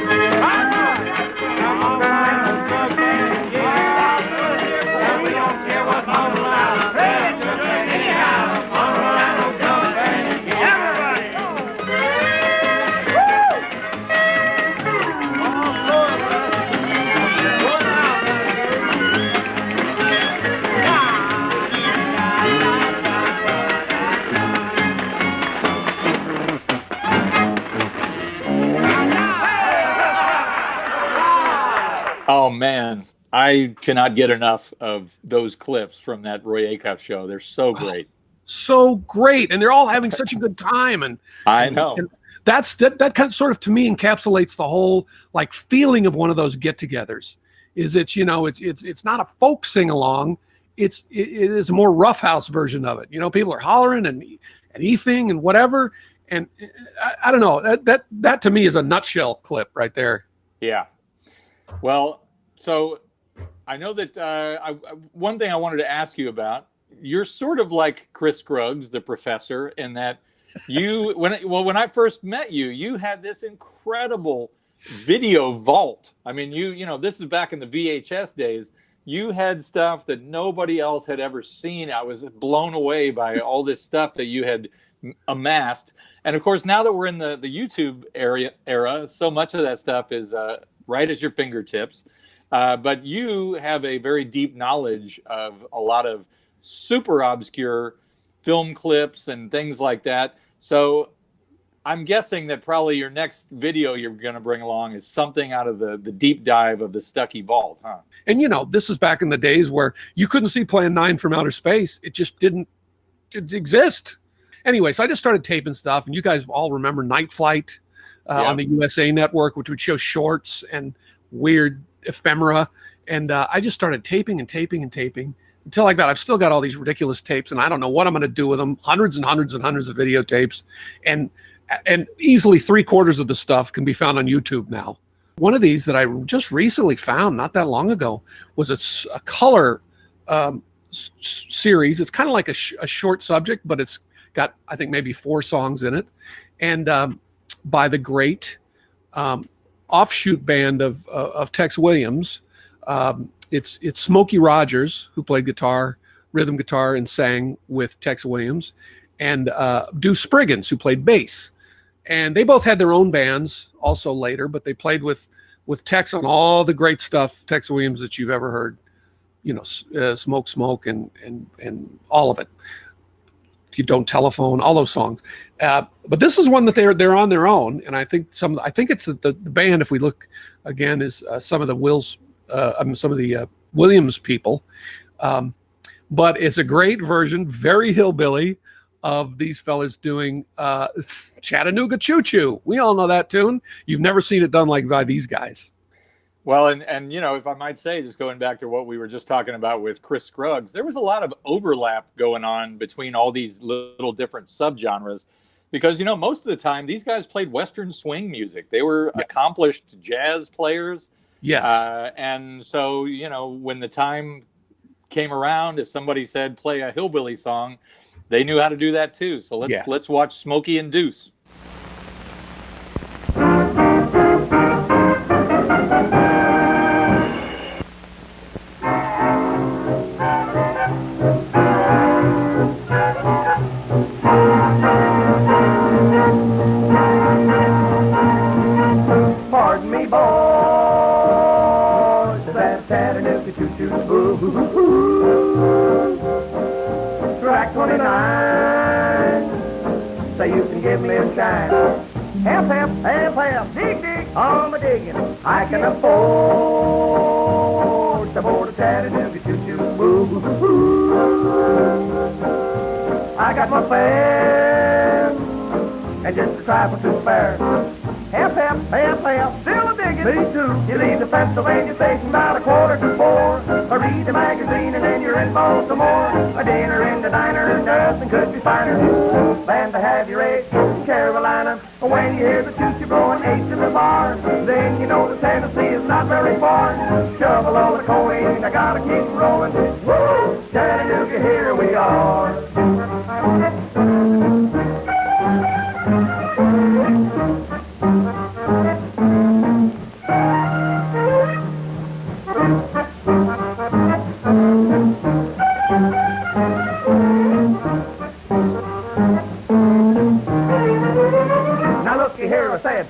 Oh, man. I cannot get enough of those clips from that Roy Acuff show. They're so great. So great. And they're all having such a good time. And I know. And that kind of sort of, to me, encapsulates the whole like feeling of one of those get-togethers. It's not a folk sing-along. It is a more roughhouse version of it. People are hollering and eating and whatever. And I don't know. That to me is a nutshell clip right there. Yeah. Well, so I know that one thing I wanted to ask you about, you're sort of like Chris Scruggs, the professor, in that when I first met you, you had this incredible video vault. I mean, this is back in the VHS days. You had stuff that nobody else had ever seen. I was blown away by all this stuff that you had amassed. And of course, now that we're in the YouTube era, so much of that stuff is right at your fingertips. But you have a very deep knowledge of a lot of super obscure film clips and things like that. So I'm guessing that probably your next video you're going to bring along is something out of the deep dive of the Stuckey Vault, huh? And, this is back in the days where you couldn't see Plan 9 from outer space. It just didn't exist. Anyway, so I just started taping stuff, and you guys all remember Night Flight on the USA Network, which would show shorts and weird ephemera. And I just started taping until I've still got all these ridiculous tapes, and I don't know what I'm going to do with them. Hundreds and hundreds and hundreds of videotapes. And easily 3/4 of the stuff can be found on YouTube now. One of these that I just recently found not that long ago was a color series. It's kind of like a short subject, but it's got, I think, maybe 4 songs in it. And by the great offshoot band of Tex Williams. It's Smokey Rogers, who played guitar, rhythm guitar, and sang with Tex Williams, and Deuce Spriggans, who played bass. And they both had their own bands also later, but they played with Tex on all the great stuff, Tex Williams, that you've ever heard. Smoke, Smoke, and all of it. You Don't Telephone, all those songs. But this is one that they're on their own, and I think it's the band. If we look again, is some of the Williams people. But it's a great version, very hillbilly, of these fellas doing Chattanooga Choo Choo. We all know that tune. You've never seen it done like by these guys. Well, and if I might say, just going back to what we were just talking about with Chris Scruggs, there was a lot of overlap going on between all these little different subgenres, because most of the time these guys played Western swing music. They were accomplished jazz players. Yes. And so when the time came around, if somebody said play a hillbilly song, they knew how to do that too. So let's watch Smokey and Deuce. Pardon me, boys, that Chattanooga choo-choo. Track 29, so you can give me a shine. Help, help, help, help, dig, dig, on my digging. I can afford to board a Chattanooga choo-choo. I got my fans and just a trifle to spare. Help, help, help, help, still a digging. Me too. You leave the Pennsylvania station about 3:45. I read the magazine and then you're in Baltimore. A dinner in the diner, nothing could be finer than to have your eggs in Carolina. When you hear the choo-choo blowing 8 to the bar, then you know that Tennessee is not very far. Shovel all the coin, I gotta keep rolling. Woo! Chattanooga, here we are.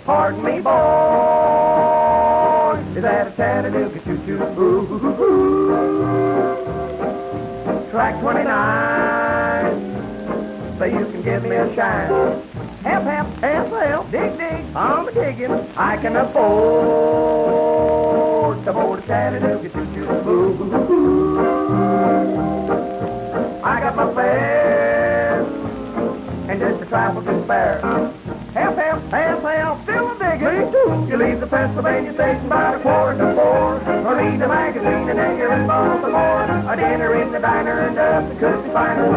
Pardon me, boy, is that a Chattanooga choo-choo? Track 29, so you can give me a shine. Help, help, help, help, dig, dig, I'm digging. I can afford to board a Chattanooga choo-choo. I got my fare and just a trifle to spare. Help, help, help, help, still a digging. Me too. You leave the Pennsylvania station by 3:45. Or read the magazine and then you're in Baltimore. A dinner in the diner and nothing could be finer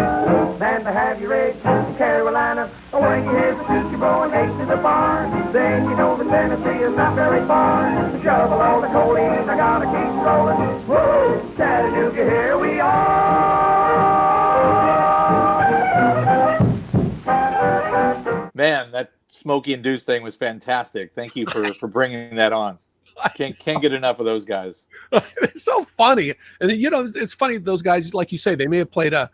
than to have your eggs in Carolina. When you hear the choo-choo blowing 8 to the bar, then you know that Tennessee is not very far. Shovel all the coal in, I gotta keep rolling. Woo! Chattanooga, here we are. Man, that Smokey and Deuce thing was fantastic. Thank you for bringing that on. Can't get enough of those guys. It's so funny. And it's funny, those guys, like you say, they may have played it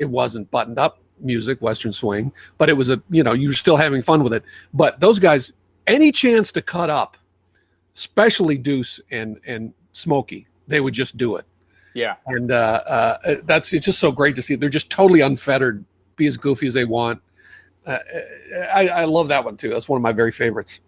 wasn't buttoned up music, Western swing, but it was you were still having fun with it. But those guys, any chance to cut up, especially Deuce and Smokey, they would just do it. Yeah. And it's just so great to see. They're just totally unfettered, be as goofy as they want. I love that one too. That's one of my very favorites.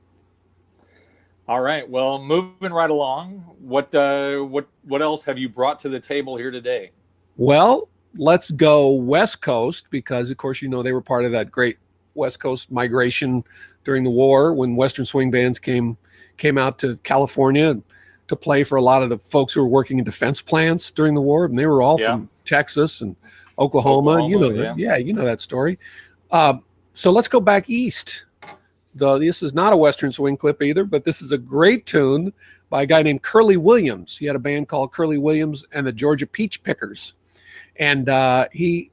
All right. Well, moving right along, what else have you brought to the table here today? Well, let's go West Coast, because of course, they were part of that great West Coast migration during the war when Western swing bands came out to California to play for a lot of the folks who were working in defense plants during the war. And they were all from Texas and Oklahoma. That story. So let's go back east. This is not a Western swing clip either, but this is a great tune by a guy named Curly Williams. He had a band called Curly Williams and the Georgia Peach Pickers. And he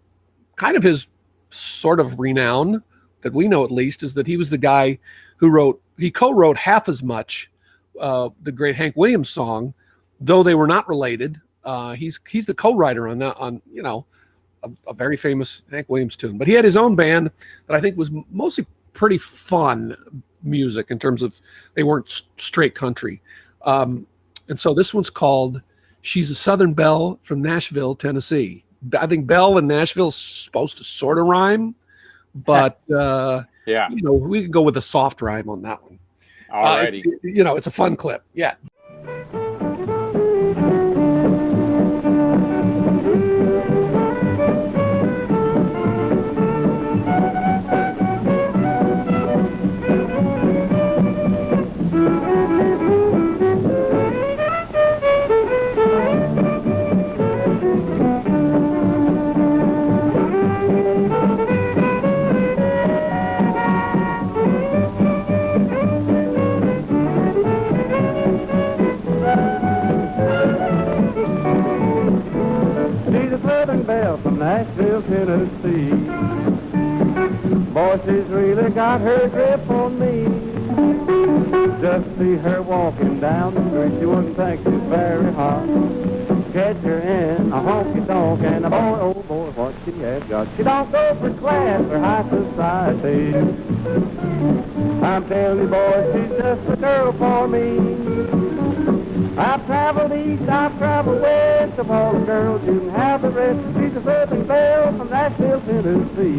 kind of his sort of renown that we know, at least, is that he was the guy who co-wrote half as much the great Hank Williams song, though they were not related. He's the co-writer on that, a very famous Hank Williams tune. But he had his own band that I think was mostly pretty fun music in terms of they weren't straight country. And so this one's called She's a Southern Belle from Nashville, Tennessee. I think Belle and Nashville is supposed to sort of rhyme, but we can go with a soft rhyme on that one. All righty. It's a fun clip. Yeah. From Nashville, Tennessee. Boy, she's really got her grip on me. Just see her walking down the street, you wouldn't think she's very hot. Catch her in a honky-tonk, and a boy, oh boy, what she has got. She don't go for class or high society. I'm telling you, boy, she's just the girl for me. I've traveled east, I've traveled west, of all the girls you can have the rest. She's a Southern belle from Nashville, Tennessee.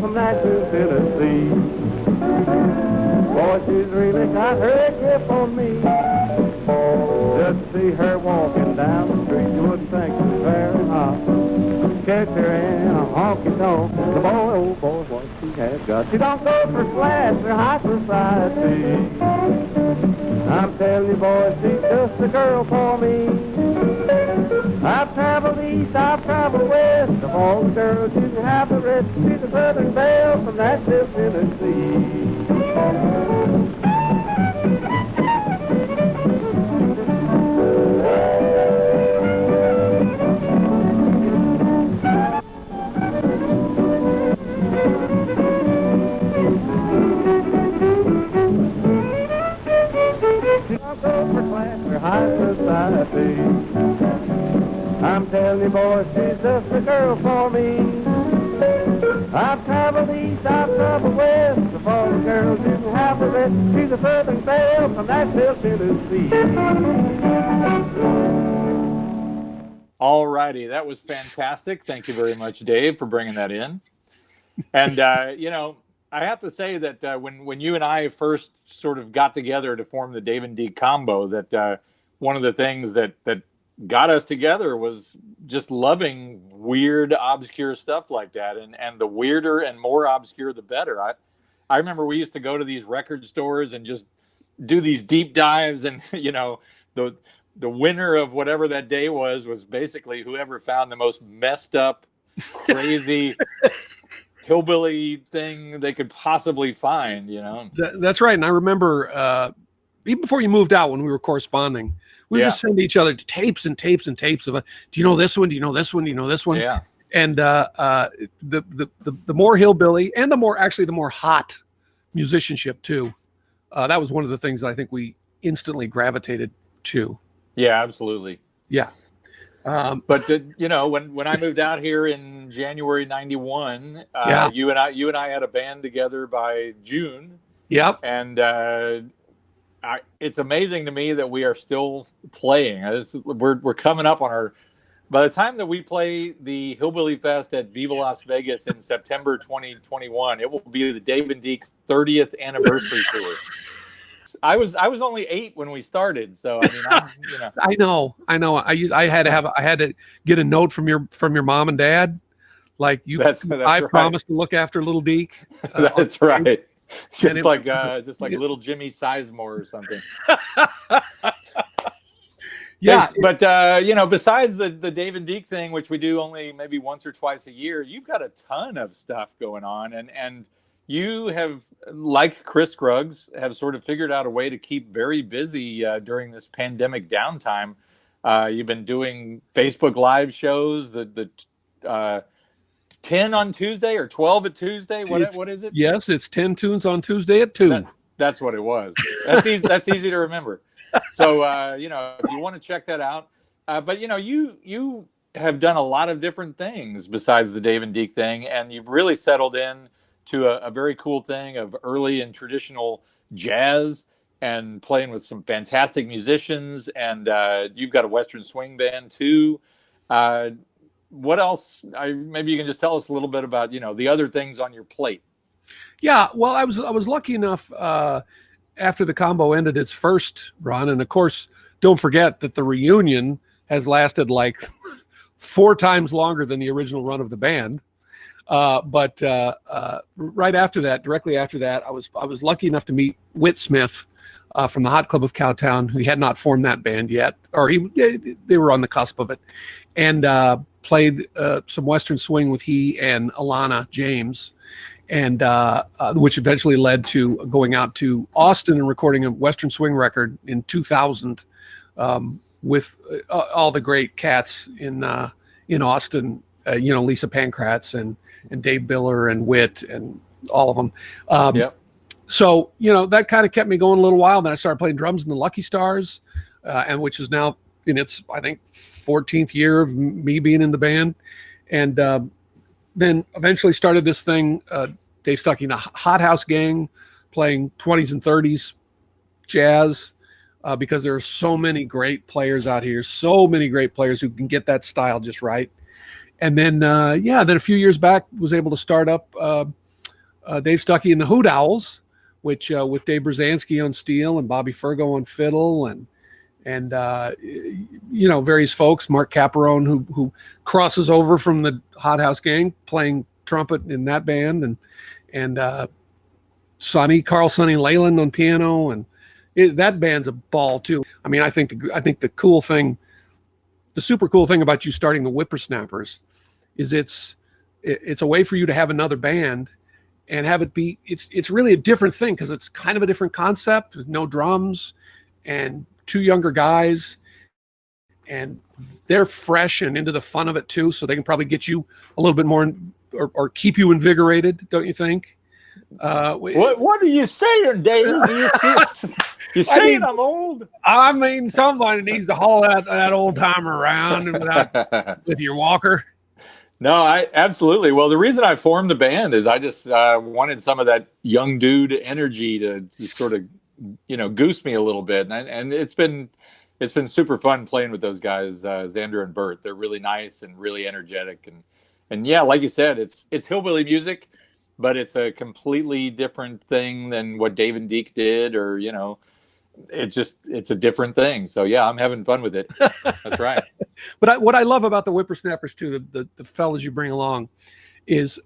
From Nashville, Tennessee. Boy, she's really got her grip on me. Just see her walking down the street, you wouldn't think she's very hot. Catch her in a honky-tonk, the boy, oh boy, what she has got. She don't go for class or high society. I'm telling you, boy, she's just the girl for me. I've traveled east, I've traveled west, of all the girls you can have the rest. She's a Southern belle from Nashville, Tennessee. She don't go for class or high society. I'm telling you, boy, she's just the girl for me. I've traveled east, I've traveled west, of all the girls you can have the rest. She's a Southern belle from Nashville, Tennessee. All righty, that was fantastic. Thank you very much, Dave, for bringing that in. And I have to say that when you and I first sort of got together to form the Dave and Deke combo, that one of the things that got us together was just loving weird, obscure stuff like that. And the weirder and more obscure, the better. I remember we used to go to these record stores and just do these deep dives, and the winner of whatever that day was basically whoever found the most messed up, crazy hillbilly thing they could possibly find. That's right. And I remember even before you moved out, when we were corresponding, we would just send each other tapes and tapes and tapes of, do you know this one? Do you know this one? Do you know this one? Yeah. And the more hillbilly and the more hot musicianship too. That was one of the things that I think we instantly gravitated to. Yeah, absolutely. Yeah. But when I moved out here in January '91, you and I had a band together by June. Yep. And it's amazing to me that we are still playing. We're coming up on our. By the time that we play the Hillbilly Fest at Viva Las Vegas in September 2021, it will be the Dave and Deke's 30th anniversary tour. I was only 8 when we started, so I mean, I know. I had to get a note from your mom and dad, like you. That's I right. Promised to look after little Deke. That's right. Just like little Jimmy Sizemore or something. Yeah, but besides the Dave and Deke thing, which we do only maybe once or twice a year, you've got a ton of stuff going on, and you have, like Chris Scruggs, have sort of figured out a way to keep very busy during this pandemic downtime. You've been doing Facebook Live shows, the 10 on Tuesday or 12 at Tuesday. What is it? Yes, it's 10 tunes on Tuesday at 2. That's what it was. That's easy. That's easy to remember. So, if you want to check that out, but you have done a lot of different things besides the Dave and Deke thing, and you've really settled in to a very cool thing of early and traditional jazz and playing with some fantastic musicians. And you've got a Western swing band too. What else? Maybe you can just tell us a little bit about, the other things on your plate. Yeah. Well, I was lucky enough, after the combo ended its first run, and of course, don't forget that the reunion has lasted like 4 times longer than the original run of the band. But right after that, directly after that, I was lucky enough to meet Whit Smith from the Hot Club of Cowtown, who had not formed that band yet, or they were on the cusp of it, and played some Western swing with he and Alana James. And which eventually led to going out to Austin and recording a Western swing record in 2000 with all the great cats in Austin. Lisa Pankratz and Dave Biller and Whit and all of them. Yep. So that kind of kept me going a little while. Then I started playing drums in the Lucky Stars, and which is now in its, I think, 14th year of me being in the band, and then eventually started this thing. Dave Stuckey and the Hot House Gang, playing 20s and 30s jazz, because there are so many great players out here, so many great players who can get that style just right. And then, then a few years back, was able to start up Dave Stuckey and the Hoot Owls, which with Dave Brzezinski on steel and Bobby Fergo on fiddle, and various folks, Mark Caparone, who crosses over from the Hot House Gang, playing trumpet in that band, and Carl Sonny Leyland on piano, and that band's a ball too. I mean, I think the super cool thing about you starting the Whippersnappers is it's a way for you to have another band and have it be, it's really a different thing, because it's kind of a different concept with no drums and 2 younger guys, and they're fresh and into the fun of it too, so they can probably get you a little bit more or keep you invigorated, don't you think? What are you saying, Dave? You saying I'm old? I mean, somebody needs to haul that old timer around with your walker. No, I absolutely. Well, the reason I formed the band is I just wanted some of that young dude energy to sort of, goose me a little bit, and it's been super fun playing with those guys, Xander and Bert. They're really nice and really energetic, and yeah, like you said, it's hillbilly music, but it's a completely different thing than what Dave and Deke did, or it's a different thing. So yeah, I'm having fun with it. That's right. But what I love about the whippersnappers too, the fellas you bring along, is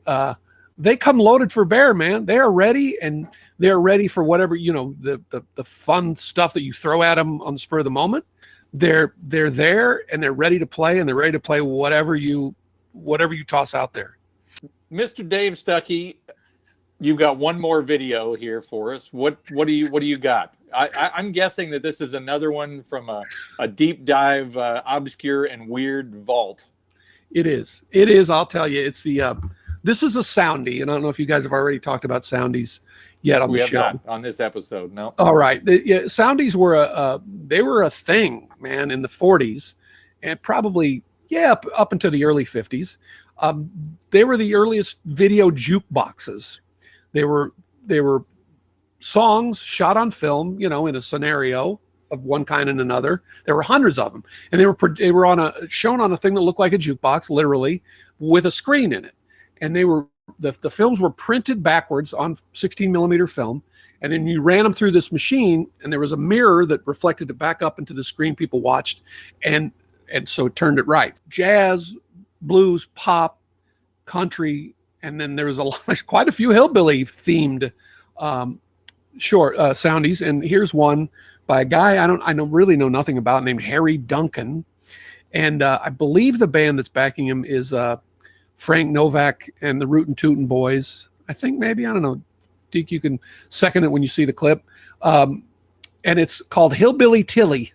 they come loaded for bear, man. They are ready, and they're ready for whatever, the fun stuff that you throw at them on the spur of the moment. They're there, and they're ready to play, and they're ready to play whatever you toss out there. Mr. Dave Stuckey, you've got one more video here for us. What do you got? I'm guessing that this is another one from a deep dive, obscure and weird vault. It is. I'll tell you, it's this is a soundie, and I don't know if you guys have already talked about soundies yet on the show. We have not on this episode. No. All right. Soundies were a thing, man, in the 40s, and probably up until the early 50s. They were the earliest video jukeboxes. They were songs shot on film, in a scenario of one kind and another. There were hundreds of them, and they were shown on a thing that looked like a jukebox, literally, with a screen in it. And the films were printed backwards on 16 millimeter film, and then you ran them through this machine, and there was a mirror that reflected it back up into the screen people watched, and so it turned it right. Jazz, blues, pop, country, and then there was quite a few hillbilly themed soundies. And here's one by a guy I really know nothing about, named Harry Duncan, and I believe the band that's backing him is Frank Novak and the Rootin' Tootin' Boys. I think maybe, I don't know, Deke, you can second it when you see the clip. And it's called Hillbilly Tilly.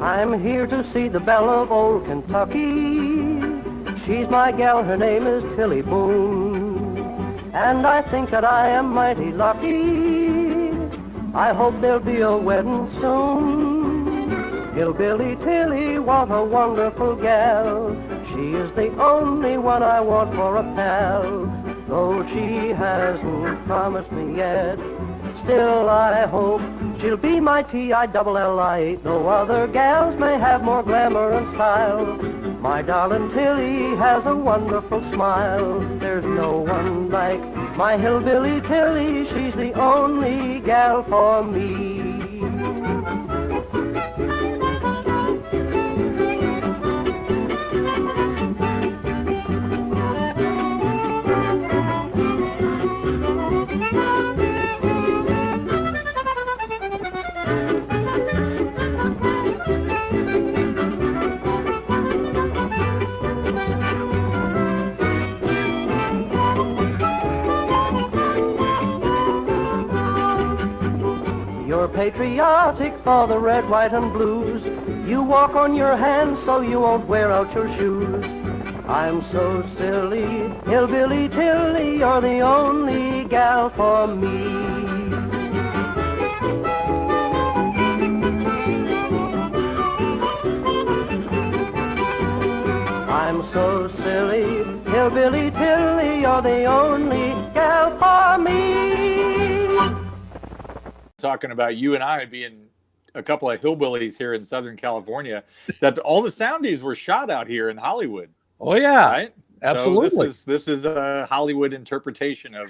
I'm here to see the belle of old Kentucky. She's my gal, her name is Tilly Boone. And I think that I am mighty lucky. I hope there'll be a wedding soon. Hillbilly Tilly, what a wonderful gal. She is the only one I want for a pal. Though she hasn't promised me yet, still I hope she'll be my Tilly. No other gals may have more glamour and style. My darling Tilly has a wonderful smile. There's no one like my hillbilly Tilly. She's the only gal for me. You're patriotic for the red, white, and blues. You walk on your hands so you won't wear out your shoes. I'm so silly, Hillbilly Tilly, you're the only gal for me. I'm so silly, Hillbilly Tilly, you're the only gal for me. Talking about you and I being a couple of hillbillies here in Southern California, that all the soundies were shot out here in Hollywood. Oh yeah, right? Absolutely. So this is a Hollywood interpretation of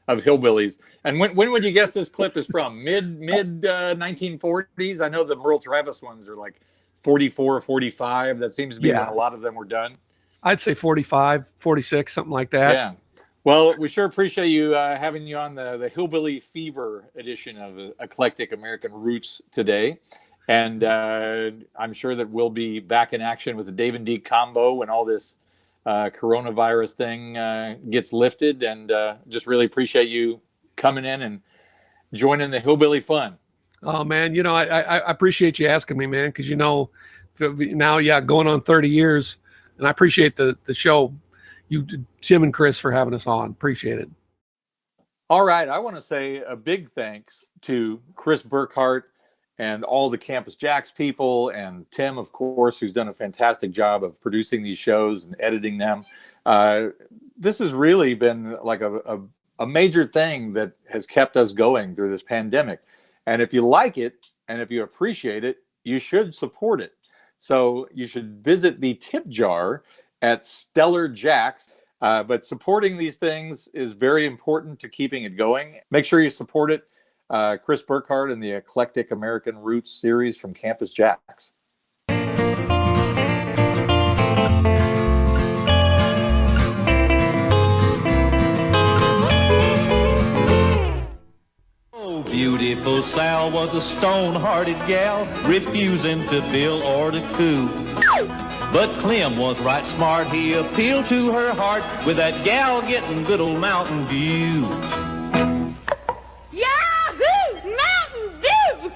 hillbillies. And when would you guess this clip is from? Mid 1940s? I know the Merle Travis ones are like 44, 45. That seems to be when a lot of them were done. I'd say 45, 46, something like that. Yeah. Well, we sure appreciate you having you on the Hillbilly Fever edition of Eclectic American Roots today. And I'm sure that we'll be back in action with the Dave and Deke combo when all this coronavirus thing gets lifted. And just really appreciate you coming in and joining the Hillbilly fun. Oh, man, I appreciate you asking me, man, because, now, going on 30 years, And I appreciate the show, Tim and Chris, for having us on. Appreciate it. All right. I want to say a big thanks to Chris Burkhardt and all the Campus Jacks people, and Tim, of course, who's done a fantastic job of producing these shows and editing them. This has really been like a major thing that has kept us going through this pandemic. And if you like it and if you appreciate it, you should support it. So you should visit the tip jar at StellarJAX. But supporting these things is very important to keeping it going. Make sure you support it. Chris Burkhardt and the Eclectic American Roots series from Campus Jacks. Beautiful Sal was a stone-hearted gal, refusing to bill or to coo. But Clem was right smart, he appealed to her heart with that gal getting good old Mountain Dew. Yahoo! Mountain Dew!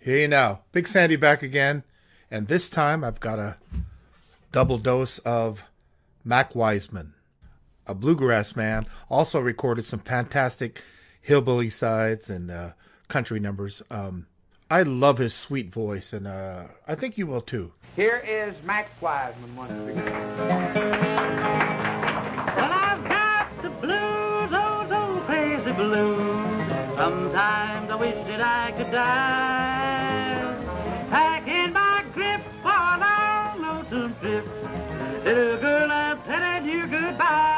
Hey now, Big Sandy back again, and this time I've got a double dose of Mac Wiseman. A bluegrass man, also recorded some fantastic hillbilly sides and country numbers. I love his sweet voice, and I think you will too. Here is Max Wiseman once again. Well, I've got the blues, oh, those crazy blues. Sometimes I wish that I could die. Packing my grip for a long lonesome trip. Little girl, I'm telling you goodbye.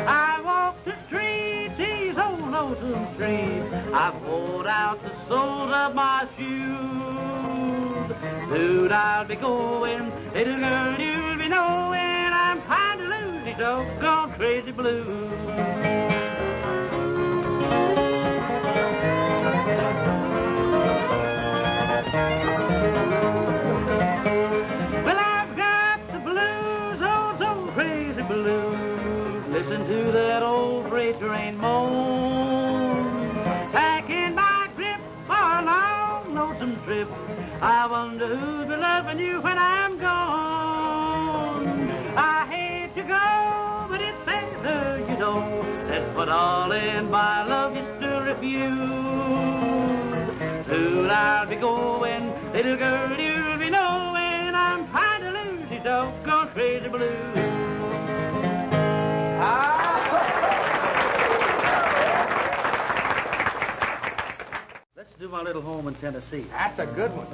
I walk the streets, these old lonesome streets. I pulled out the soles of my shoes. Soon I'll be going, little girl, you'll be knowing I'm trying to lose these doggone crazy blues. Well, I've got the blues, oh, so crazy blues. Listen to that old freight train moan. Packing my grip for a long lonesome trip. I wonder who'll be loving you when I'm gone. I hate to go, but it's better, you know. That's what all in my love is to refuse. Soon I'll be going, little girl, you'll be knowing I'm trying to lose these doggone crazy blues. Let's do my little home in Tennessee. That's a good one.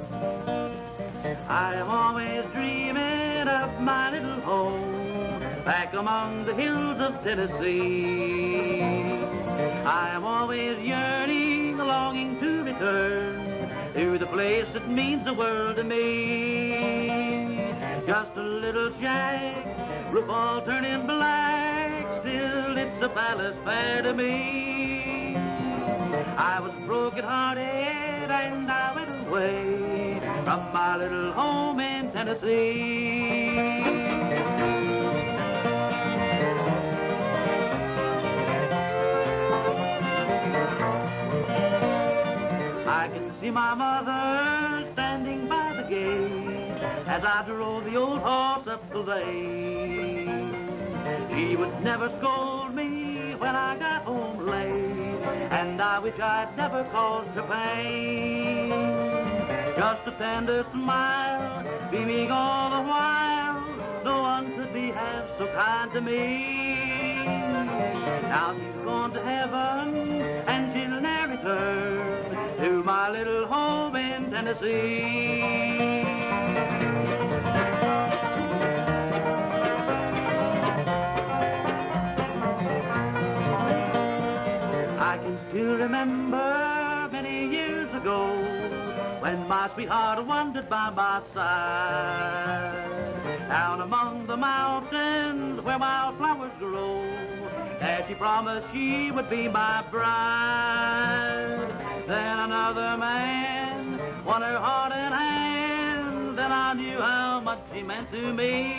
I am always dreaming of my little home back among the hills of Tennessee. I am always yearning, longing to return to the place that means the world to me. Just a little shack, roof all turning black, still it's a palace fair to me. I was broken-hearted and I went away from my little home in Tennessee. I can see my mother standing by the gate as I drove the old horse up the lane. She would never scold me when I got home late, and I wish I'd never caused her pain. Just a tender smile, beaming all the while, no one could be half so kind to me. Now she's gone to heaven, and she'll never return to my little home in Tennessee. I can still remember many years ago when my sweetheart wandered by my side. Down among the mountains where wildflowers grow, there she promised she would be my bride. Then another man won her heart and hand, then I knew how much he meant to me.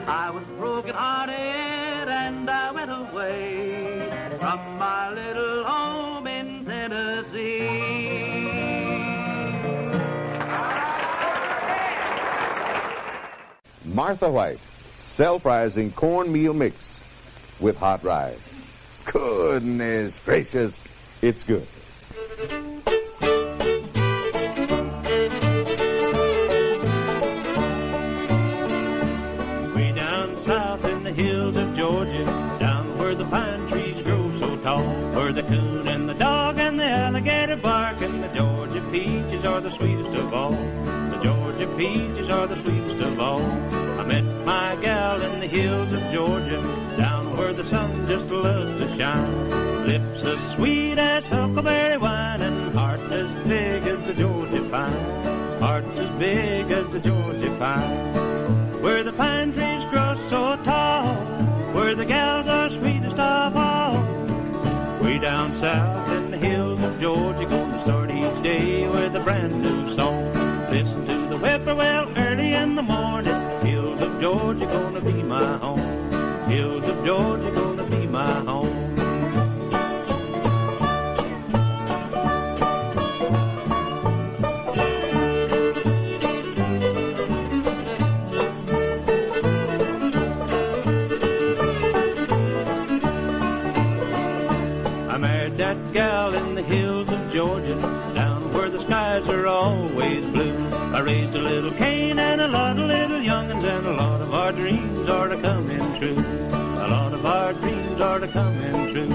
I was broken-hearted and I went away from my little home in Tennessee. Martha White, self-rising cornmeal mix with hot rice. Goodness gracious, it's good. Way down south in the hills of Georgia, down where the pine trees grow so tall, where the coon and the dog and the alligator bark, and the Georgia peaches are the sweetest of all. The Georgia peaches are the sweetest of all. I met my gal in the hills of Georgia, down where the sun just loves to shine. Lips as sweet as huckleberry wine, and heart as big as the Georgia pine. Heart's as big as the Georgia pine. Where the pine trees grow so tall, where the gals are sweetest of all. Way down south in the hills of Georgia, gonna start each day with a brand new song. Listen to the whippoorwill early in the morning. Hills of Georgia gonna be my home. Hills of Georgia gonna be my home. I married that gal in the hills of Georgia, down where the skies are always blue. I raised a little Cain and a lot of little young'uns, and a lot of our dreams are to coming true. A lot of our dreams are to coming true.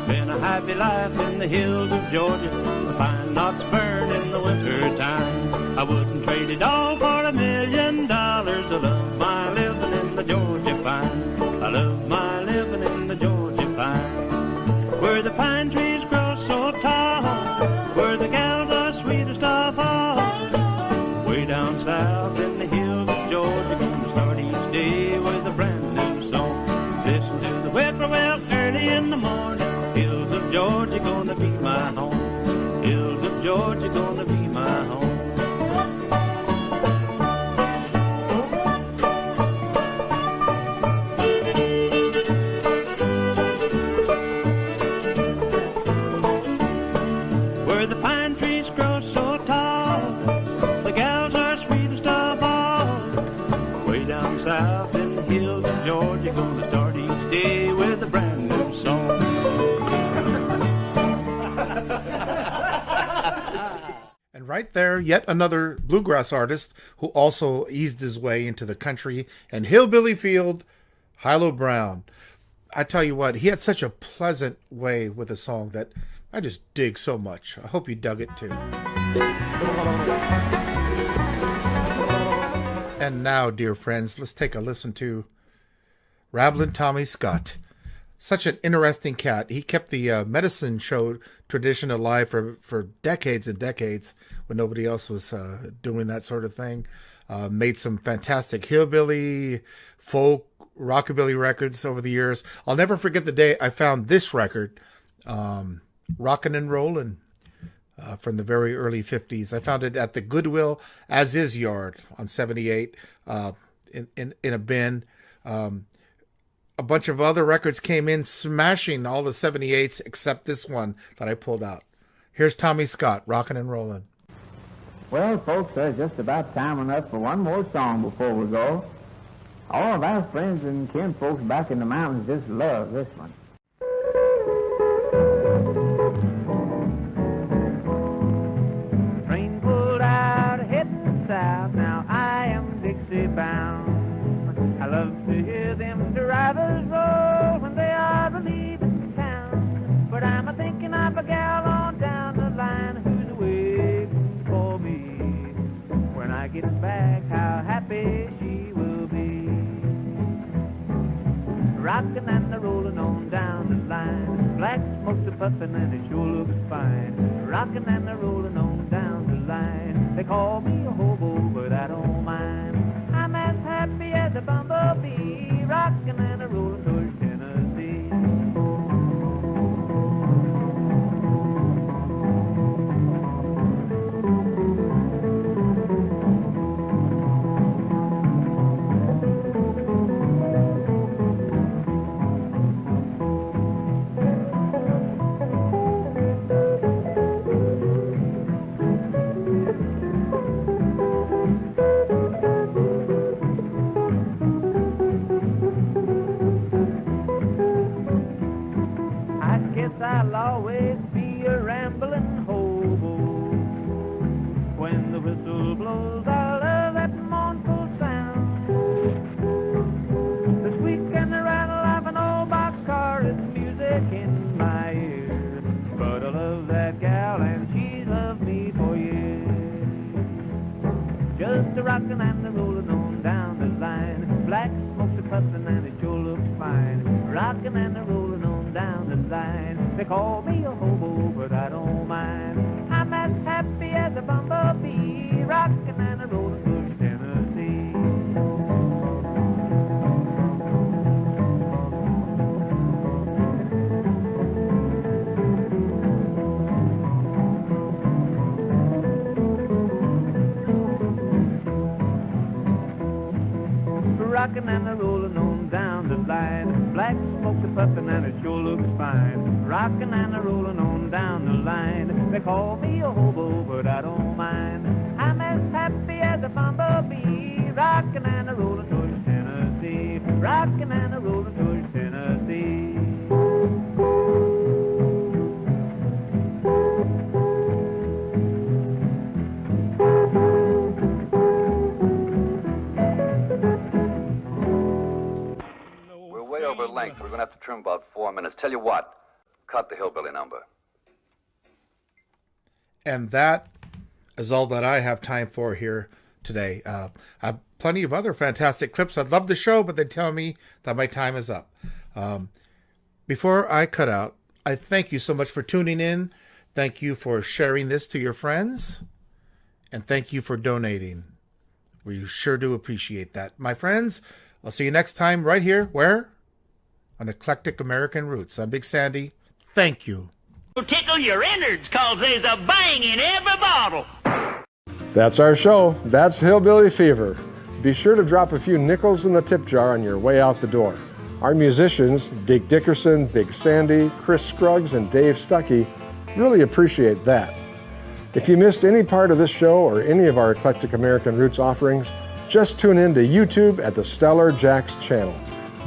Been a happy life in the hills of Georgia. The pine knots burn in the winter time. I wouldn't trade it all for $1 million. I love my living in the Georgia pine. I love my living in the Georgia pine. Where the pine trees grow so tall, where the gals are sweetest of all. Way down south in the hills of Georgia, gonna start each day with a brand new song. Listen to the whippoorwill early in the morning. Hills of Georgia gonna be my home. Hills of Georgia gonna be my home. Where the pine trees grow so tall, the gals are sweetest of all. Way down south in the hills of Georgia, gonna start each day with a brand new song. And right there, yet another bluegrass artist who also eased his way into the country and hillbilly field, Hilo Brown. I tell you what, he had such a pleasant way with a song that I just dig so much. I hope you dug it too. And now, dear friends, let's take a listen to Ramblin' Tommy Scott. Such an interesting cat. He kept the medicine show tradition alive for decades and decades when nobody else was doing that sort of thing. Made some fantastic hillbilly, folk, rockabilly records over the years. I'll never forget the day I found this record, Rockin' and Rollin', from the very early 50s. I found it at the Goodwill As Is yard on 78 in a bin. A bunch of other records came in smashing all the 78s except this one that I pulled out. Here's Tommy Scott, Rockin' and Rollin'. Well, folks, there's just about time enough for one more song before we go. All of our friends and kin folks back in the mountains just love this one. Train pulled out, heading south, now I am Dixie bound. I love to hear them drivers roll when they are leaving town. But I'm a-thinking of a gal on down the line who's waiting for me. When I get back, how happy she will be. Rockin' and a-rollin' on down the line. Black smoke's a-puffin' and it sure looks fine. Rockin' and a-rollin' on down the line. They call me a hobo, but I don't mind. I'm as happy as a bumblebee, rockin' and a-rollin' towards Tennessee. I'll always be a rambling hobo. When the whistle blows, I love that mournful sound. The squeak and the rattle of an old boxcar is music in my ear. But I love that gal and she's loved me for years. Just a rockin' and a rollin' on down the line. Black smoke's a puffin' and it sure looks fine. Rockin' and a rollin' on down the line. They call me a hobo, but I don't mind. I'm as happy as a bumblebee. Rockin' and a rollin' through Tennessee. Rockin' and a rollin' on down the line. Black smoke a puffin' and it sure looks fine. Rockin' and a rollin' on down the line. They call me a hobo, but I don't mind. I'm as happy as a bumblebee. Rockin' and a rollin' towards Tennessee. Rockin' and a rollin' towards Tennessee. Over length. We're going to have to trim about 4 minutes. Tell you what, cut the hillbilly number. And that is all that I have time for here today. I have plenty of other fantastic clips. I'd love to show, but they tell me that my time is up. Before I cut out, I thank you so much for tuning in. Thank you for sharing this to your friends. And thank you for donating. We sure do appreciate that. My friends, I'll see you next time right here. Where? On Eclectic American Roots. I'm Big Sandy. Thank you. Tickle your innards, cause there's a bang in every bottle. That's our show. That's Hillbilly Fever. Be sure to drop a few nickels in the tip jar on your way out the door. Our musicians, Dickerson, Big Sandy, Chris Scruggs, and Dave Stuckey, really appreciate that. If you missed any part of this show or any of our Eclectic American Roots offerings, just tune in to YouTube at the StellarJAX channel.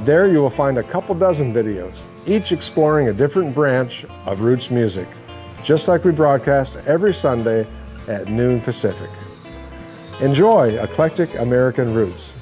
There you will find a couple dozen videos, each exploring a different branch of roots music, just like we broadcast every Sunday at noon Pacific. Enjoy Eclectic American Roots.